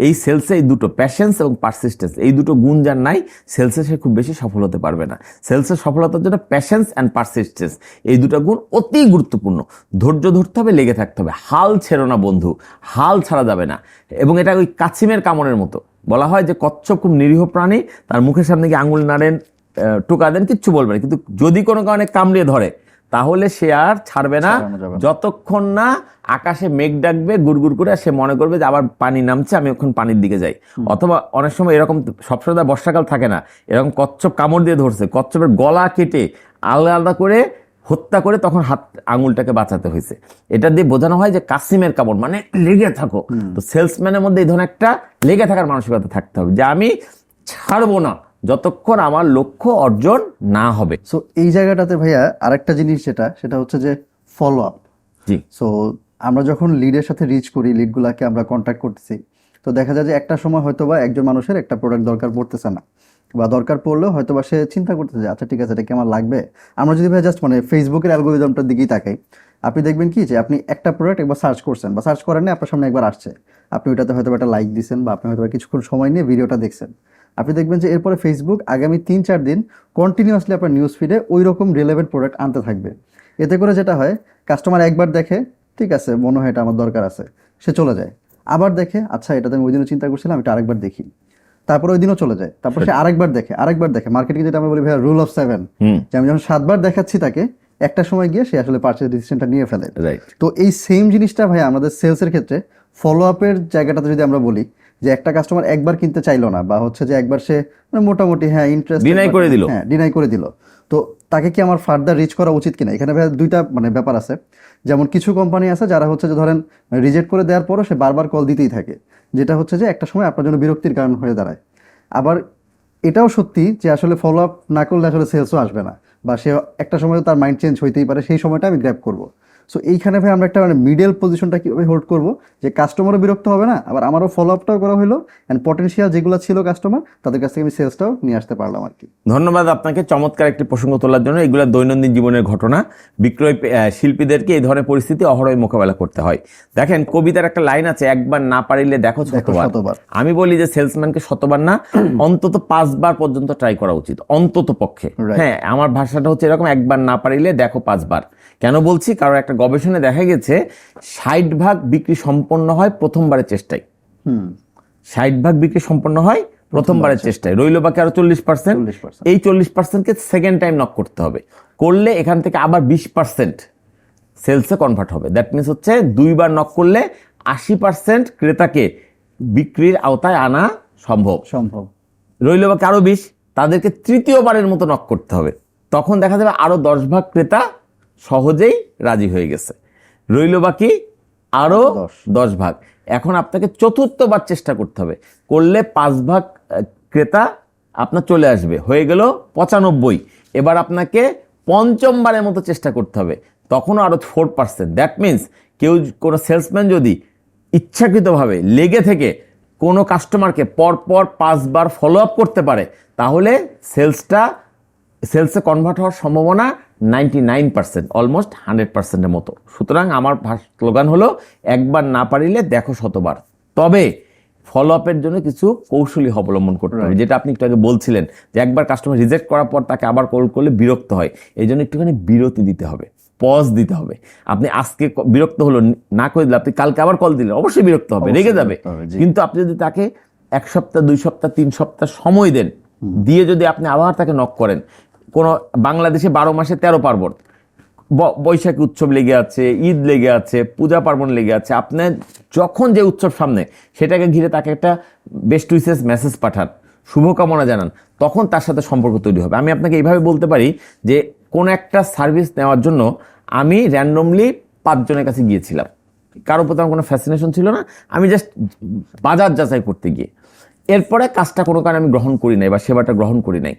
এই সেলসে এই দুটো, প্যাশেন্স এবং পারসিস্টেন্স, এই দুটো গুণ যার নাই সেলসে সে খুব বেশি সফল হতে পারবে না। সেলসের সফলতার জন্য প্যাশেন্স অ্যান্ড পারসিস্টেন্স এই দুটো গুণ অতি গুরুত্বপূর্ণ। ধৈর্য ধরতে হবে, লেগে থাকতে হবে, হাল ছেড়ো না বন্ধু, হাল ছাড়া যাবে না। এবং এটা ওই কাছিমের কামড়ের মতো, বলা হয় যে কচ্ছপ খুব নিরীহ প্রাণী, তার মুখের সামনে গিয়ে আঙুল নাড়েন, টোকা দেন, কিচ্ছু বলবে না, কিন্তু যদি কোনো কারণে কামড়িয়ে ধরে তাহলে সে আর ছাড়বে না যতক্ষণ না আকাশে মেঘ ডাকবে গুড়গুড় করে, সে মনে করবে যে আবার পানি নামছে, আমি ওখানে পানির দিকে যাই। অথবা অনেক সময় এরকম, সবসময় বর্ষাকাল থাকে না, এরকম কচ্ছপ কামড় দিয়ে ধরছে, কচ্ছপের গলা কেটে আলাদা আলাদা করে হত্যা করে তখন হাত আঙুলটাকে বাঁচাতে হয়েছে। এটা দিয়ে বোঝানো হয় যে কাসিমের কামড় মানে লেগে থাকো। তো সেলসম্যানের মধ্যে এই ধরনের একটা লেগে থাকার মানসিকতা থাকতে হবে যে আমি ছাড়বো না যতক্ষণ আমার লক্ষ্য অর্জন না হবে।
সো এই জায়গাটাতে ভাইয়া আরেকটা জিনিস সেটা হচ্ছে যে ফলো আপ।
জি।
সো আমরা যখন লিডের সাথে রিচ করি, লিডগুলাকে আমরা কন্ট্যাক্ট করতেছি, তো দেখা যায় যে একটা সময় হয়তোবা একজন মানুষের একটা প্রোডাক্ট দরকার পড়তেছে না, বা দরকার পড়লেও হয়তোবা সে চিন্তা করতেছে আচ্ছা ঠিক আছে এটা কি আমার লাগবে। আমরা যদি ভাই জাস্ট মানে ফেসবুকের অ্যালগোরিদমটার দিকেই তাকাই, আপনি দেখবেন কি যে আপনি একটা প্রোডাক্ট একবার সার্চ করছেন বা সার্চ করেন না, আপনার সামনে একবার আসছে, আপনি ওইটাতে হয়তো একটা লাইক দিচ্ছেন বা আপনি হয়তো কিছুক্ষণ সময় নিয়ে ভিডিওটা দেখছেন, আপনি দেখবেন যে এরপরে ফেসবুক আগামী 3-4 দিন কন্টিনিউয়াসলি আপনার নিউজ ফিডে ওই রকম রিলেভেন্ট প্রোডাক্ট আনতে থাকবে। এতে করে যেটা হয়, কাস্টমার একবার দেখে ঠিক আছে মনে হয় এটা আমার দরকার আছে, সে চলে যায়, আবার দেখে আচ্ছা এটাতে আমি ওই দিনও চিন্তা করছিলাম, এটা আরেকবার দেখি, তারপর ওই দিনও চলে যায়, তারপর সে আরেকবার দেখে। মার্কেটিং যেটা আমরা বলি ভাইয়া রুল অফ 7, যে আমি যখন 7 বার দেখাচ্ছি তাকে, একটা সময় গিয়ে সে আসলে পারচেজ ডিসিশনটা নিয়ে ফেলে। তো এই সেম জিনিসটা ভাই আমাদের সেলসের ক্ষেত্রে ফলো আপের জায়গাটাতে যদি আমরা বলি যে একটা কাস্টমার একবার কিনতে চাইলো না, বা হচ্ছে যে একবার সে মোটামুটি ইন্টারেস্ট
ডিনাই
করে দিল, তো তাকে কি আমার ফার্দার রিচ করা উচিত কিনা? এখানে ভাই দুইটা ব্যাপার আছে। যেমন কিছু কোম্পানি আছে যারা হচ্ছে যে ধরেন রিজেক্ট করে দেওয়ার পরও সে বারবার কল দিতেই থাকে, যেটা হচ্ছে যে একটা সময় আপনার জন্য বিরক্তির কারণ হয়ে দাঁড়ায়। আবার এটাও সত্যি যে আসলে ফলো আপ না করলে আসলে সেলসও আসবে না, বা সে একটা সময় তার মাইন্ড চেঞ্জ হইতেই পারে, সেই সময়টা আমি গ্র্যাব করব। সো এইখানে ভাই আমরা একটা মানে মিডল পজিশনটা কীভাবে হোল্ড করবো, যে কাস্টমারও বিরক্ত হবে না, আবার আমারও ফলো আপটাও করা হলো, অ্যান্ড পটেনশিয়াল যেগুলো ছিল কাস্টমার তাদের কাছ থেকে আমি সেলসটাও নিয়ে আসতে পারলাম আর কি।
ধন্যবাদ আপনাকে চমৎকার একটি প্রসঙ্গ তোলার জন্য। এগুলো দৈনন্দিন জীবনের ঘটনা, বিক্রয় শিল্পীদেরকে এই ধরনের পরিস্থিতি অহরই মোকাবেলা করতে হয়। দেখেন কবিতার একটা লাইন আছে, একবার না পারিলে দেখো শতবার। আমি বলি যে সেলসম্যানকে শতবার না অন্তত 5 বার পর্যন্ত ট্রাই করা উচিত, অন্তত পক্ষে। হ্যাঁ, আমার ভাষাটা হচ্ছে এরকম, একবার না পারিলে দেখো 5 বার। কেন বলছি? কারণ একটা গবেষণায় দেখা গেছে 60% বিক্রি সম্পন্ন হয় প্রথমবারের চেষ্টায়। 60% বিক্রি সম্পন্ন হয় প্রথমবারের চেষ্টায়, রইল বাকি আরো 40%। এই 40%কে সেকেন্ড টাইম নক করতে হবে, করলে এখান থেকে আবার 20% সেলসে কনভার্ট হবে। দ্যাট মিনস হচ্ছে 2 বার নক করলে 80% ক্রেতাকে বিক্রির আওতায় আনা সম্ভব। রইল বাকি আরো 20, তাদেরকে তৃতীয়বারের মতো নক করতে হবে। তখন দেখা যাবে আরো 10% ক্রেতা সহজেই রাজি হয়ে গেছে, রইল বাকি আরো 10%। এখন আপনাকে চতুর্থবার চেষ্টা করতে হবে, করলে 5% ক্রেতা আপনার চলে আসবে, হয়ে গেল 95। এবার আপনাকে পঞ্চমবারের মতো চেষ্টা করতে হবে, তখনও আরো 4%। দ্যাট মিনস কোনো সেলসম্যান যদি ইচ্ছাকৃতভাবে লেগে থেকে কোনো কাস্টমারকে পরপর 5 বার ফলো আপ করতে পারে, তাহলে সেলসে কনভার্ট হওয়ার সম্ভাবনা 99%, অলমোস্ট 100%-এর মতো। সুতরাং আমার স্লোগান হলো, একবার না পারিলে দেখো শতবার। তবে ফলো আপের জন্য কিছু কৌশলী অবলম্বন করতে হবে, যেটা আপনি একটু আগে বলছিলেন যে একবার কাস্টমার রিজেক্ট করার পর তাকে আবার কল করলে বিরক্ত হয়। এই জন্য একটুখানি বিরতি দিতে হবে, পজ দিতে হবে। আপনি আজকে বিরক্ত হলো, না করে দিলে আপনি কালকে আবার কল দিলেন, অবশ্যই বিরক্ত হবে, রেগে যাবে। কিন্তু আপনি যদি তাকে 1 সপ্তাহ, 2 সপ্তাহ, 3 সপ্তাহ সময় দেন, দিয়ে যদি আপনি আবার তাকে নক করেন, কোনো বাংলাদেশে 12 মাসে 13 পার্বণ, বৈশাখী উৎসব লেগে আছে, ঈদ লেগে আছে, পূজা পার্বণ লেগে আছে, আপনার যখন যে উৎসব সামনে সেটাকে ঘিরে তাকে একটা বেস্ট উইসেস মেসেজ পাঠান, শুভকামনা জানান, তখন তার সাথে সম্পর্ক তৈরি হবে। আমি আপনাকে এইভাবে বলতে পারি যে কোন একটা সার্ভিস নেওয়ার জন্য আমি র্যান্ডমলি 5 জনের কাছে গিয়েছিলাম, কারোর প্রতি আমার কোনো ফ্যাসিনেশন ছিল না, আমি জাস্ট বাজার যাচাই করতে গিয়ে, এরপরে কাজটা কোনো কারণে আমি গ্রহণ করি নাই বা সেবাটা গ্রহণ করি নাই।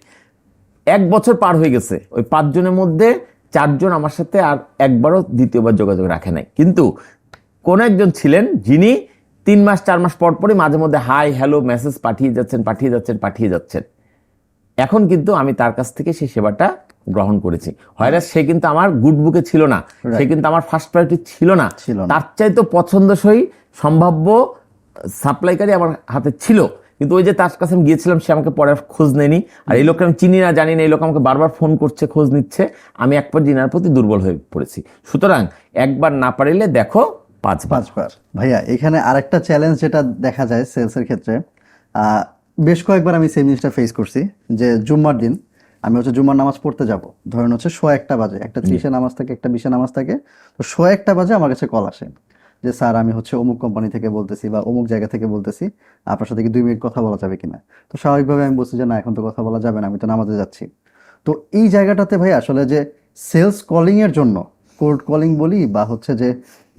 1 বছর পার হয়ে গেছে, ওই 5 জনের মধ্যে 4 জন আমার সাথে আর একবারও দ্বিতীয়বার যোগাযোগ রাখে নাই। কিন্তু কোন একজন ছিলেন যিনি 3 মাস 4 মাস পর পরই মাঝে মধ্যে হাই হ্যালো মেসেজ পাঠিয়ে যাচ্ছেন। এখন কিন্তু আমি তার কাছ থেকে সেই সেবাটা গ্রহণ করেছি। হয়তো সে কিন্তু আমার গুড বুকে ছিল না, সে কিন্তু আমার ফার্স্ট প্রায়োরিটি ছিল না, তার চাইতে পছন্দসই সম্ভাব্য সাপ্লাইকারী আমার হাতে ছিল, কিন্তু ওই যে তার কাছে আমি গিয়েছিলাম, সে আমাকে পরে খোঁজ নেয়নি। আর এই লোককে আমি চিনি না, জানি না, এই লোক আমাকে বারবার ফোন করছে, খোঁজ নিচ্ছে, আমি এক পর্যায়ে জিনার প্রতি দুর্বল হয়ে পড়েছি। সুতরাং একবার না পারিলে দেখো 5 বার।
ভাইয়া এখানে আরেকটা চ্যালেঞ্জ যেটা দেখা যায় সেলসের ক্ষেত্রে, বেশ কয়েকবার আমি সেম জিনিসটা ফেস করছি, যে জুম্মার দিন আমি জুম্মার নামাজ পড়তে যাব, ধরেন 1:01 বাজে, একটা 30-এ নামাজ থাকে, একটা 20-এ নামাজ থাকে, তো 1:01 বাজে আমার কাছে কল আসে যে স্যার আমি অমুক কোম্পানি থেকে বলতেছি বা অমুক জায়গা থেকে বলতেছি, আপনার সাথে কি 2 মিনিট কথা বলা যাবে কিনা। তো স্বাভাবিকভাবে আমি বলছি যে না, এখন তো কথা বলা যাবে না, আমি তো নামাজে যাচ্ছি। তো এই জায়গাটাতে ভাই আসলে যে সেলস কলিং এর জন্য কোল্ড কলিং বলি বা যে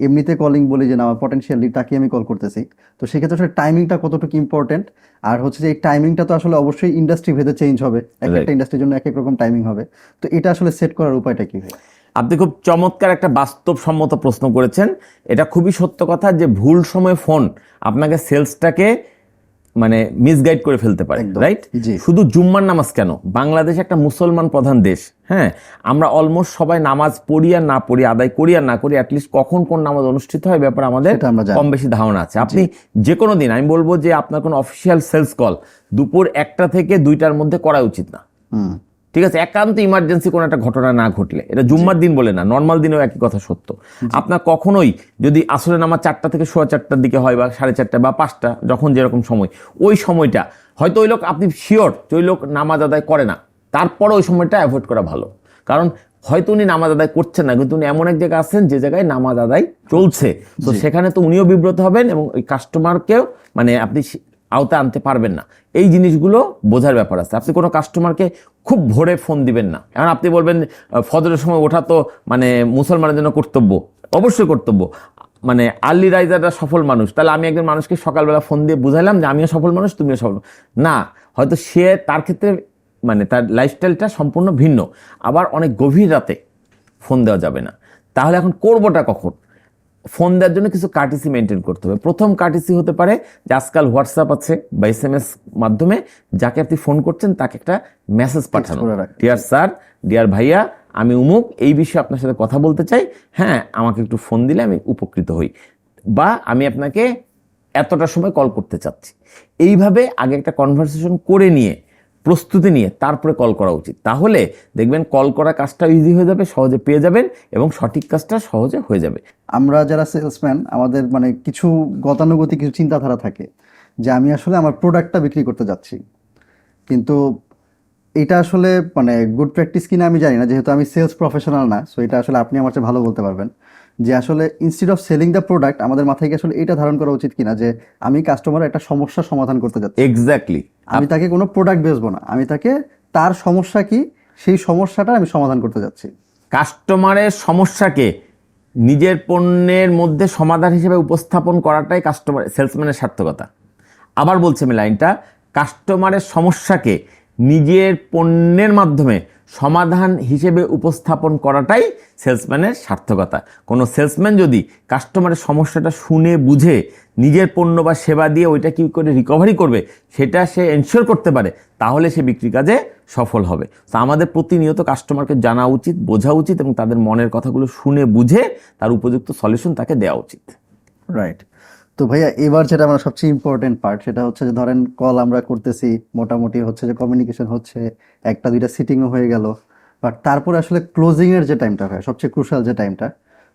এমনিতে কলিং বলি, যে আমার পটেনশিয়াল লিড তাকে আমি কল করতেছি, তো সেক্ষেত্রে আসলে টাইমিংটা কতটুকু ইম্পর্টেন্ট, আর যে এই টাইমিংটা তো আসলে অবশ্যই ইন্ডাস্ট্রি ভেদে চেঞ্জ হবে, একটা ইন্ডাস্ট্রির জন্য এক এক রকম টাইমিং হবে, তো এটা আসলে সেট করার উপায়টা কি হয়?
আপনি খুব চমৎকার একটা বাস্তবসম্মত প্রশ্ন করেছেন। এটা খুবই সত্য কথা যে ভুল সময় ফোন আপনাকে সেলসটাকে মানে মিসগাইড করে ফেলতে পারে, রাইট? শুধু জুম্মার নামাজ কেন, বাংলাদেশ একটা মুসলমান প্রধান দেশ। হ্যাঁ, আমরা অলমোস্ট সবাই নামাজ পড়ি আর না পড়ি, আদায় করি আর না করি, অ্যাটলিস্ট কখন কোন নামাজ অনুষ্ঠিত হয় ব্যাপারে আমাদের কম বেশি ধারণা আছে। আপনি যে কোনো দিন, আমি বলবো যে আপনার কোনো অফিসিয়াল সেলস কল দুপুর 1টা থেকে 2টার মধ্যে করা উচিত না, ঠিক আছে? একান্ত ইমার্জেন্সি কোনো একটা ঘটনা না ঘটলে, এটা জুম্মার দিন বলে না, নর্মাল দিনেও একই কথা সত্য। আপনার কখনোই যদি আসলে নামাজ 4টা থেকে 4:15 দিকে হয় বা 4:30 বা 5টা, যখন যেরকম সময়, ওই সময়টা হয়তো ওই লোক, আপনি শিওর যে ওই লোক নামাজ আদায় করে না, তারপরে ওই সময়টা অ্যাভয়েড করা ভালো। কারণ হয়তো উনি নামাজ আদায় করছেন না, কিন্তু উনি এমন এক জায়গায় আছেন যে জায়গায় নামাজ আদায় চলছে, তো সেখানে তো উনিও বিব্রত হবেন এবং ওই কাস্টমারকেও মানে আপনি আওতায় আনতে পারবেন না। এই জিনিসগুলো বোঝার ব্যাপার আছে। আপনি কোনো কাস্টমারকে খুব ভোরে ফোন দিবেন না। এখন আপনি বলবেন ফজরের সময় ওঠা তো মানে মুসলমানের জন্য কর্তব্য, অবশ্যই কর্তব্য, মানে আর্লি রাইজাররা সফল মানুষ, তাহলে আমি একজন মানুষকে সকালবেলা ফোন দিয়ে বুঝাইলাম যে আমিও সফল মানুষ, তুমিও সফল না, হয়তো সে তার ক্ষেত্রে মানে তার লাইফস্টাইলটা সম্পূর্ণ ভিন্ন। আবার অনেক গভীর রাতে ফোন দেওয়া যাবে না। তাহলে এখন করবোটা কখন? ফোন দেওয়ার জন্য কিছু কার্টিসি মেনটেন করতে হবে। প্রথম কার্টিসি হতে পারে যে আজকাল হোয়াটসঅ্যাপ আছে বা SMS মাধ্যমে যাকে আপনি ফোন করছেন তাকে একটা মেসেজ পাঠানো, ডিয়ার স্যার, ডিয়ার ভাইয়া, আমি উমুক, এই বিষয়ে আপনার সাথে কথা বলতে চাই, হ্যাঁ আমাকে একটু ফোন দিলে আমি উপকৃত হই, বা আমি আপনাকে এতটা সময় কল করতে চাচ্ছি। এইভাবে আগে একটা কনভারসেশন করে নিয়ে, প্রস্তুতি নিয়ে তারপরে কল করা উচিত। তাহলে দেখবেন কল করা কাজটা ইজি হয়ে যাবে, সহজে পেয়ে যাবেন এবং সঠিক কাজটা সহজে হয়ে যাবে।
আমরা যারা সেলসম্যান, আমাদের মানে কিছু গতানুগতিক কিছু চিন্তাধারা থাকে যে আমি আসলে আমার প্রোডাক্টটা বিক্রি করতে যাচ্ছি, কিন্তু এটা আসলে মানে গুড প্র্যাকটিস কিনা আমি জানি না, যেহেতু আমি সেলস প্রফেশনাল না। সো এটা আসলে আপনি আমার চেয়ে ভালো বলতে পারবেন যে আসলে instead of selling the product আমাদের মাথায় কি আসলে এটা ধারণ করা উচিত কিনা যে আমি কাস্টমারের একটা সমস্যার সমাধান করতে যাচ্ছি।
এক্স্যাক্টলি,
আমি তাকে কোনো প্রোডাক্ট বেচবো না, আমি তাকে তার সমস্যা কি সেই সমস্যাটা আমি সমাধান করতে যাচ্ছি।
কাস্টমারের সমস্যাকে নিজের পণ্যের মধ্যে সমাধান হিসেবে উপস্থাপন করাটাই কাস্টমার সেলসম্যানের সার্থকতা। আবার বলছি আমি লাইনটা, কাস্টমারের সমস্যাকে নিজের পণ্যের মাধ্যমে সমাধান হিসেবে উপস্থাপন করাটাই সেলসম্যানের সার্থকতা। কোনো সেলসম্যান যদি কাস্টমারের সমস্যাটা শুনে বুঝে নিজের পণ্য বা সেবা দিয়ে ওইটা কী করে রিকভারি করবে সেটা সে এনশিওর করতে পারে, তাহলে সে বিক্রি কাজে সফল হবে। তো আমাদের প্রতিনিয়ত কাস্টমারকে জানা উচিত, বোঝা উচিত এবং তাদের মনের কথাগুলো শুনে বুঝে তার উপযুক্ত সলিউশন তাকে দেওয়া উচিত।
রাইট। তো ভাইয়া এবার যেটা আমার সবচেয়ে ইম্পর্টেন্ট পার্ট, সেটা হচ্ছে যে ধরেন কল আমরা করতেছি, মোটামুটি হচ্ছে যে কমিউনিকেশন হচ্ছে, একটা দুইটা সিটিংও হয়ে গেল, বাট তারপরে আসলে ক্লোজিং এর যে টাইমটা হয়, সবচেয়ে ক্রুশাল যে টাইমটা,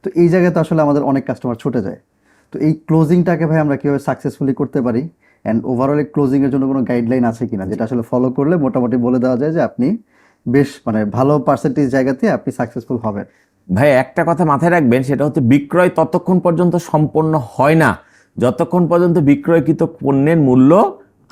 তো এই জায়গায় তো আসলে আমাদের অনেক কাস্টমার ছুটে যায়। তো এই ক্লোজিংটাকে ভাই আমরা কিভাবে সাকসেসফুলি করতে পারি, অ্যান্ড ওভারঅল ক্লোজিং এর জন্য কোনো গাইডলাইন আছে কিনা, যেটা আসলে ফলো করলে মোটামুটি বলে দেওয়া যায় যে আপনি বেশ মানে ভালো পার্সেন্টেজ জায়গাতে আপনি সাকসেসফুল হবেন?
ভাই একটা কথা মাথায় রাখবেন, সেটা হচ্ছে বিক্রয় ততক্ষণ পর্যন্ত সম্পন্ন হয় না যতক্ষণ পর্যন্ত বিক্রয়কৃত পণ্যের মূল্য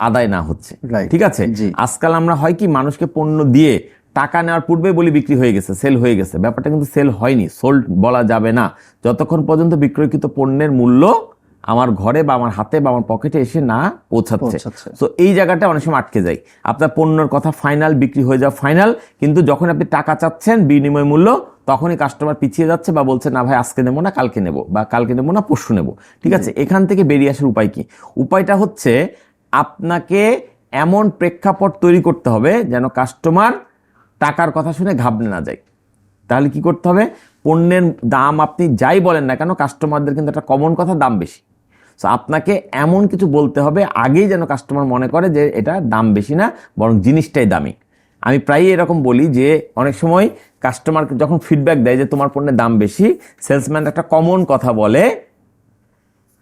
আদায় না হচ্ছে। ঠিক আছে, আজকাল আমরা হয় কি মানুষকে পণ্য দিয়ে টাকা নেওয়ার পূর্বে বলি বিক্রি হয়ে গেছে, সেল হয়ে গেছে। ব্যাপারটা কিন্তু সেল হয়নি, সোল্ড বলা যাবে না যতক্ষণ পর্যন্ত বিক্রয়কৃত পণ্যের মূল্য আমার ঘরে বা আমার হাতে বা আমার পকেটে এসে না পৌঁছাচ্ছে। তো এই জায়গাটা অনেক সময় আটকে যায়। আপনার পণ্যর কথা ফাইনাল, বিক্রি হয়ে যাওয়া ফাইনাল, কিন্তু যখন আপনি টাকা চাচ্ছেন বিনিময় মূল্য, তখনই কাস্টমার পিছিয়ে যাচ্ছে বা বলছে না ভাই আজকে নেবো না, কালকে নেবো, বা কালকে নেবো না, পরশু নেবো। ঠিক আছে, এখান থেকে বেরিয়ে আসার উপায় কি? উপায়টা হচ্ছে আপনাকে এমন প্রেক্ষাপট তৈরি করতে হবে যেন কাস্টমার টাকার কথা শুনে ঘাবড়ে না যায়। তাহলে কি করতে হবে? পণ্যের দাম আপনি যাই বলেন না কেন, কাস্টমারদের কিন্তু একটা কমন কথা, দাম বেশি। সো আপনাকে এমন কিছু বলতে হবে আগেই যেন কাস্টমার মনে করে যে এটা দাম বেশি না, বরং জিনিসটাই দামি। আমি প্রায়ই এরকম বলি যে অনেক সময় কাস্টমার যখন ফিডব্যাক দেয় যে তোমার পণ্যের দাম বেশি, সেলসম্যান একটা কমন কথা বলে,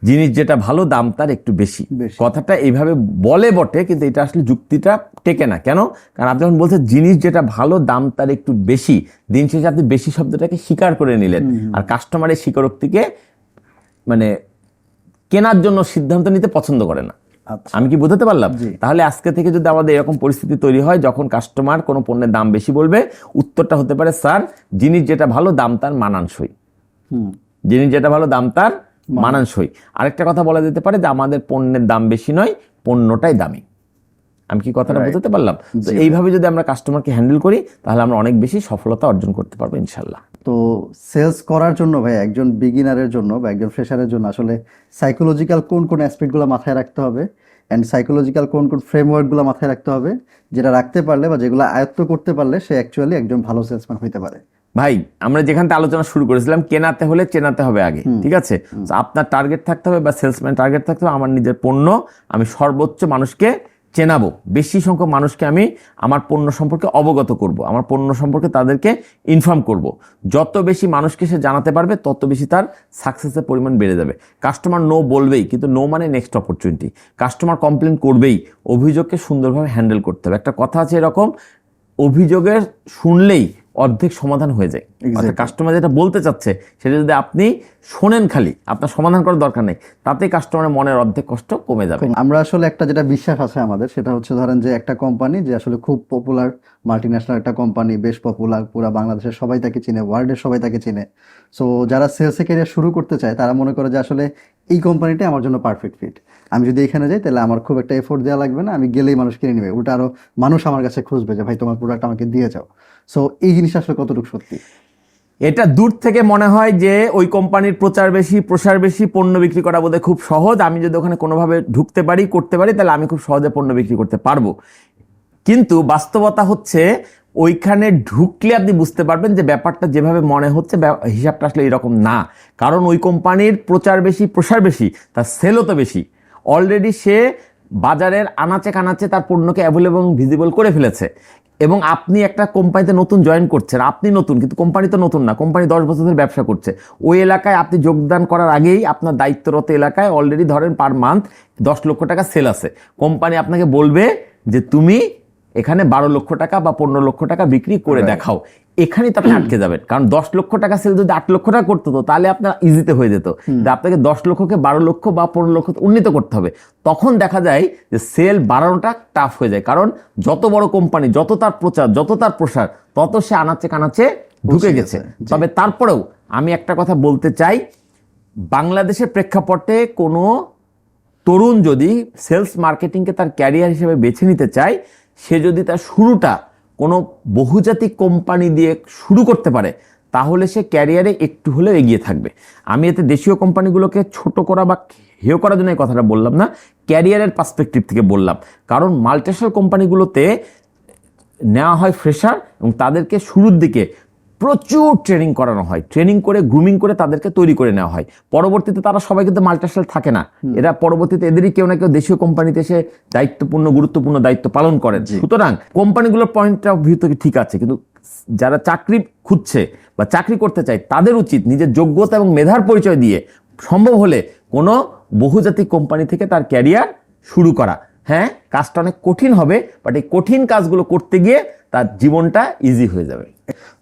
জিনিস যেটা ভালো দাম তার একটু বেশি। কথাটা এইভাবে বলে বটে, কিন্তু এটা আসলে যুক্তিটা টেকে না। কেন? কারণ আপনি যখন বলছেন জিনিস যেটা ভালো দাম তার একটু বেশি, দিন শেষে আপনি বেশি শব্দটাকে স্বীকার করে নিলেন, আর কাস্টমারের স্বীকারোক্তিকে মানে কেনার জন্য সিদ্ধান্ত নিতে পছন্দ করে না। আমি কি বোঝাতে পারলাম? তাহলে আজকে থেকে যদি আমাদের এরকম পরিস্থিতি তৈরি হয় যখন কাস্টমার কোনো পণ্যের দাম বেশি বলবে, উত্তরটা হতে পারে স্যার জিনিস যেটা ভালো দাম তার মানানসই। জিনিস যেটা ভালো দাম তার মানানসই। আরেকটা কথা বলা যেতে পারে যে আমাদের পণ্যের দাম বেশি নয়, পণ্যটাই দামি। আমি কি কথাটা বোঝাতে পারলাম? তো এইভাবে যদি আমরা কাস্টমারকে হ্যান্ডেল করি তাহলে আমরা অনেক বেশি সফলতা অর্জন করতে পারবো ইনশাল্লাহ।
তো সেলস করার জন্য ভাই একজন বিগিনারের জন্য বা একজন ফ্রেশারের জন্য আসলে সাইকোলজিক্যাল কোন কোন অ্যাসপেক্টগুলো মাথায় রাখতে হবে, অ্যান্ড সাইকোলজিক্যাল কোন কোন ফ্রেমওয়ার্কগুলো মাথায় রাখতে হবে, যেটা রাখতে পারলে বা যেগুলো আয়ত্ত করতে পারলে সে অ্যাকচুয়ালি একজন ভালো সেলসম্যান হইতে পারে?
ভাই আমরা যেখান থেকে আলোচনা শুরু করেছিলাম, কেনাতে হলে চেনাতে হবে আগে। ঠিক আছে, আপনার টার্গেট থাকতে হবে বা সেলসম্যান টার্গেট থাকতে হবে আমার নিজের পণ্য আমি সর্বোচ্চ মানুষকে চেনাবো, বেশি সংখ্যক মানুষকে আমি আমার পণ্য সম্পর্কে অবগত করব, আমার পণ্য সম্পর্কে তাদেরকে ইনফর্ম করব। যত বেশি মানুষকে সে জানাতে পারবে তত বেশি তার সাকসেসের পরিমাণ বেড়ে যাবে। কাস্টমার নো বলবেই, কিন্তু নো মানে নেক্সট অপরচুনিটি। কাস্টমার কমপ্লেন করবেই, অভিযোগকে সুন্দরভাবে হ্যান্ডেল করতে হবে। একটা কথা আছে এরকম, অভিযোগের শুনলেই অর্ধেক সমাধান হয়ে যায়। কাস্টমার যেটা বলতে চাচ্ছে সেটা যদি আপনি শোনেন, খালি আপনার সমাধান করার দরকার নেই, তাতে কাস্টমারের মনের অর্ধেক কষ্ট কমে যাবে।
আমরা আসলে একটা যেটা বিশ্বাস আছে আমাদের, সেটা হচ্ছে ধরেন যে একটা কোম্পানি যে আসলে খুব পপুলার, মাল্টিন্যাশনাল একটা কোম্পানি, বেশ পপুলার, পুরো বাংলাদেশের সবাই তাকে চিনে, ওয়ার্ল্ডের সবাই তাকে চিনে। সো যারা সেলসে ক্যারিয়ার শুরু করতে চায় তারা মনে করে যে আসলে এই কোম্পানিটা আমার জন্য পারফেক্ট ফিট, আমি যদি এখানে যাই তাহলে আমার খুব একটা এফোর্ট দেওয়া লাগবে না, আমি গেলেই মানুষ কিনে নেবে, ওটা আরো মানুষ আমার কাছে খুঁজবে যে ভাই তোমার প্রোডাক্ট আমাকে দিয়ে যাও। সো এই জিনিসটা আসলে কতটুকু সত্যি?
এটা দূর থেকে মনে হয় যে ওই কোম্পানির প্রচার বেশি, প্রসার বেশি, পণ্য বিক্রি করা বোধহয় খুব সহজ, আমি যদি ওখানে কোনোভাবে ঢুকতে পারি, করতে পারি, তাহলে আমি খুব সহজে পণ্য বিক্রি করতে পারবো। কিন্তু বাস্তবতা হচ্ছে ওইখানে ঢুকলে আপনি বুঝতে পারবেন যে ব্যাপারটা যেভাবে মনে হচ্ছে হিসাবটা আসলে এরকম না। কারণ ওই কোম্পানির প্রচার বেশি, প্রসার বেশি, তার সেলও তো বেশি। অলরেডি সে বাজারের আনাচে কানাচে তার পণ্যকে অ্যাভেলেবল এবং ভিজিবল করে ফেলেছে। এবং আপনি একটা কোম্পানিতে নতুন জয়েন করছেন, আপনি নতুন, কিন্তু কোম্পানি তো নতুন না, কোম্পানি 10 বছর ধরে ব্যবসা করছে। ওই এলাকায় আপনি যোগদান করার আগেই আপনার দায়িত্বরত এলাকায় অলরেডি ধরেন পার মান্থ 10 লক্ষ টাকা সেল আছে। কোম্পানি আপনাকে বলবে যে তুমি এখানে 12 লক্ষ টাকা বা 15 লক্ষ টাকা বিক্রি করে দেখাও। এখানেই তো আপনি আটকে যাবেন, কারণ 10 লক্ষ টাকা সেল যদি 8 লক্ষ টাকা করতে হতো তাহলে আপনার ইজিতে হয়ে যেত। আপনাকে 10 লক্ষকে 12 লক্ষ বা 15 লক্ষ উন্নীত করতে হবে। তখন দেখা যায় যে সেল বাড়ানোটা টাফ হয়ে যায়, কারণ যত বড় কোম্পানি, যত তার প্রচার, যত তার প্রসার, তত সে আনাচে কানাচে ঢুকে গেছে। তবে তারপরেও আমি একটা কথা বলতে চাই, বাংলাদেশের প্রেক্ষাপটে কোনো তরুণ যদি সেলস মার্কেটিংকে তার ক্যারিয়ার হিসেবে বেছে নিতে চায়, সে যদি তার শুরুটা কোনো বহুজাতিক কোম্পানি দিয়ে শুরু করতে পারে, তাহলে সে ক্যারিয়ারে একটু হলেও এগিয়ে থাকবে। আমি এতে দেশীয় কোম্পানিগুলোকে ছোট করা বা হেয় করার জন্য এই কথাটা বললাম না, ক্যারিয়ারের পার্সপেক্টিভ থেকে বললাম। কারণ মাল্টিন্যাশনাল কোম্পানিগুলোতে নেওয়া হয় ফ্রেশার এবং তাদেরকে শুরুর দিকে প্রচুর ট্রেনিং করানো হয়, ট্রেনিং করে গ্রুমিং করে তাদেরকে তৈরি করে নেওয়া হয়। পরবর্তীতে তারা সবাই কিন্তু মাল্টিন্যাশনাল থাকে না, এরা পরবর্তীতে এদেরই কেউ না কেউ দেশীয় কোম্পানিতে এসে গুরুত্বপূর্ণ দায়িত্ব পালন করেন। সুতরাং কোম্পানিগুলোর পয়েন্ট অফ ভিউ থেকে ঠিক আছে, কিন্তু যারা চাকরি খুঁজছে বা চাকরি করতে চায় তাদের উচিত নিজের যোগ্যতা এবং মেধার পরিচয় দিয়ে সম্ভব হলে কোনো বহুজাতিক কোম্পানি থেকে তার ক্যারিয়ার শুরু করা। হ্যাঁ, কাজটা অনেক কঠিন হবে, বাট এই কঠিন কাজগুলো করতে গিয়ে তার জীবনটা ইজি হয়ে যাবে।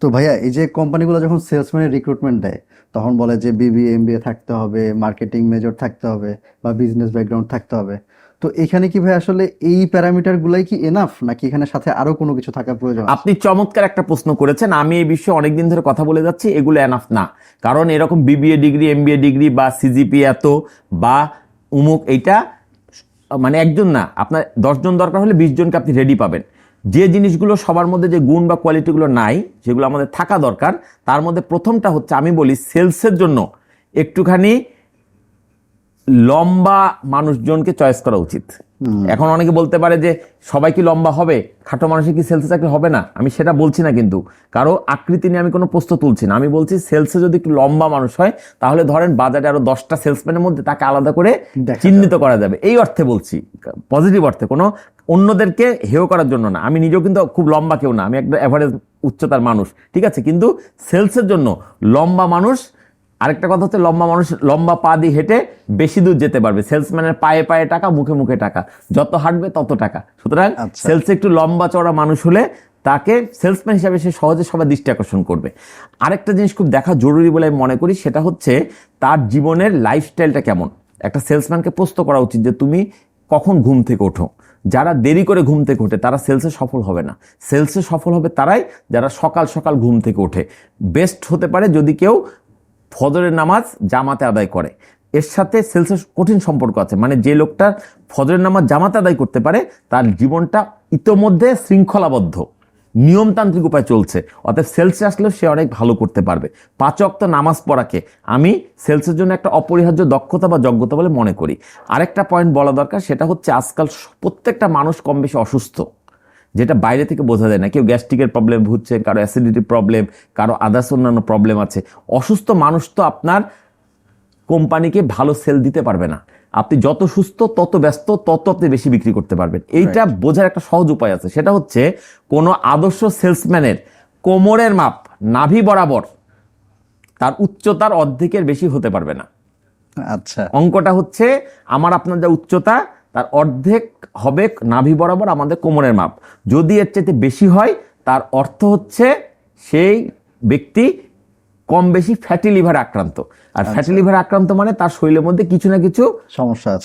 তো ভাইয়া, এই যে কোম্পানিগুলো যখন সেলসম্যানের রিক্রুটমেন্ট দেয় তখন বলে যে বিবিএ এমবিএ থাকতে হবে, মার্কেটিং মেজর থাকতে হবে বা বিজনেস ব্যাকগ্রাউন্ড থাকতে হবে, তো এখানে কি ভাই আসলে এই প্যারামিটার গুলাই কি এনাফ, নাকি এখানে সাথে আরো কোনো কিছু থাকার প্রয়োজন?
আপনি চমৎকার একটা প্রশ্ন করেছেন। আমি এই বিষয়ে অনেকদিন ধরে কথা বলে যাচ্ছি, এগুলো এনাফ না। কারণ এরকম বিবিএ ডিগ্রি, এমবিএ ডিগ্রি বা সিজিপি এত বা উমুক, এইটা মানে একজন না, আপনার 10 জন দরকার হলে 20 জনকে আপনি রেডি পাবেন। যে জিনিসগুলো সবার মধ্যে, যে গুণ বা কোয়ালিটিগুলো নাই, যেগুলো আমাদের থাকা দরকার, তার মধ্যে প্রথমটা হচ্ছে, আমি বলি সেলসের জন্য একটুখানি লম্বা মানুষজনকে চয়েস করা উচিত। এখন অনেকে বলতে পারে যে সবাই কি লম্বা হবে, খাটো মানুষের কি সেলসে চাকরি হবে না? আমি সেটা বলছি না, কিন্তু কারো আকৃতি নিয়ে আমি কোনো প্রশ্ন তুলছি না। আমি বলছি সেলসে যদি একটু লম্বা মানুষ হয়, তাহলে ধরেন বাজারে আরো 10টা সেলসম্যানের মধ্যে তাকে আলাদা করে চিহ্নিত করা যাবে। এই অর্থে বলছি, পজিটিভ অর্থে, কোনো অন্যদেরকে হেয় করার জন্য না। আমি নিজেও কিন্তু খুব লম্বা কেউ না, আমি একটা এভারেজ উচ্চতার মানুষ, ঠিক আছে? কিন্তু সেলসের জন্য লম্বা মানুষ। আরেকটা কথা হচ্ছে, লম্বা মানুষ লম্বা পা দিয়ে হেঁটে বেশি দূর যেতে পারবে। সেলসম্যানের পায়ে পায়ে টাকা, মুখে মুখে টাকা, যত হাঁটবে তত টাকা। সুতরাং সেলসে একটু লম্বা চওড়া মানুষ হলে তাকে সেলসম্যান হিসাবে সে সহজে সবার দৃষ্টি আকর্ষণ করবে। আরেকটা জিনিস খুব দেখা জরুরি বলে আমি মনে করি, সেটা হচ্ছে তার জীবনের লাইফস্টাইলটা কেমন। একটা সেলসম্যানকে প্রশ্ন করা উচিত যে তুমি কখন ঘুম থেকে ওঠো। যারা দেরি করে ঘুম থেকে ওঠে তারা সেলসে সফল হবে না। সেলসে সফল হবে তারাই যারা সকাল সকাল ঘুম থেকে ওঠে। বেস্ট হতে পারে যদি কেউ ফজরের নামাজ জামাতে আদায় করে। এর সাথে সেলসের কঠিন সম্পর্ক আছে। মানে যে লোকটা ফজরের নামাজ জামাতে আদায় করতে পারে, তার জীবনটা ইতোমধ্যে শৃঙ্খলাবদ্ধ, নিয়মতান্ত্রিক উপায় চলছে। অর্থাৎ সেলসে আসলেও সে অনেক ভালো করতে পারবে। 5 ওয়াক্ত নামাজ পড়াকে আমি সেলসের জন্য একটা অপরিহার্য দক্ষতা বা যোগ্যতা বলে মনে করি। আরেকটা পয়েন্ট বলা দরকার, সেটা হচ্ছে আজকাল প্রত্যেকটা মানুষ কম বেশি অসুস্থ, যেটা বাইরে থেকে বোঝা যায় না। কেউ গ্যাস্ট্রিকের প্রবলেম ভুগছে, কারো অ্যাসিডিটি প্রবলেম, কারো আদার্স অন্যান্য প্রবলেম আছে। অসুস্থ মানুষ তো আপনার কোম্পানিকে ভালো সেল দিতে পারবে না। আপনি যত সুস্থ, তত ব্যস্ত, তত আপনি বেশি বিক্রি করতে পারবেন। এইটা বোঝার একটা সহজ উপায় আছে, সেটা হচ্ছে কোনো আদর্শ সেলসম্যানের কোমরের মাপ নাভি বরাবর তার উচ্চতার অর্ধেকের বেশি হতে পারবে না।
আচ্ছা,
অঙ্কটা হচ্ছে আমার আপনার যা উচ্চতা তার অর্ধেক হবে নাভি বরাবর আমাদের কোমরের মাপ। যদি এর চাইতে বেশি হয়, তার অর্থ হচ্ছে সেই ব্যক্তি কম বেশি ফ্যাটি লিভার আক্রান্ত। আর ফ্যাটি লিভার আক্রান্ত মানে তার শরীরের মধ্যে কিছু না কিছু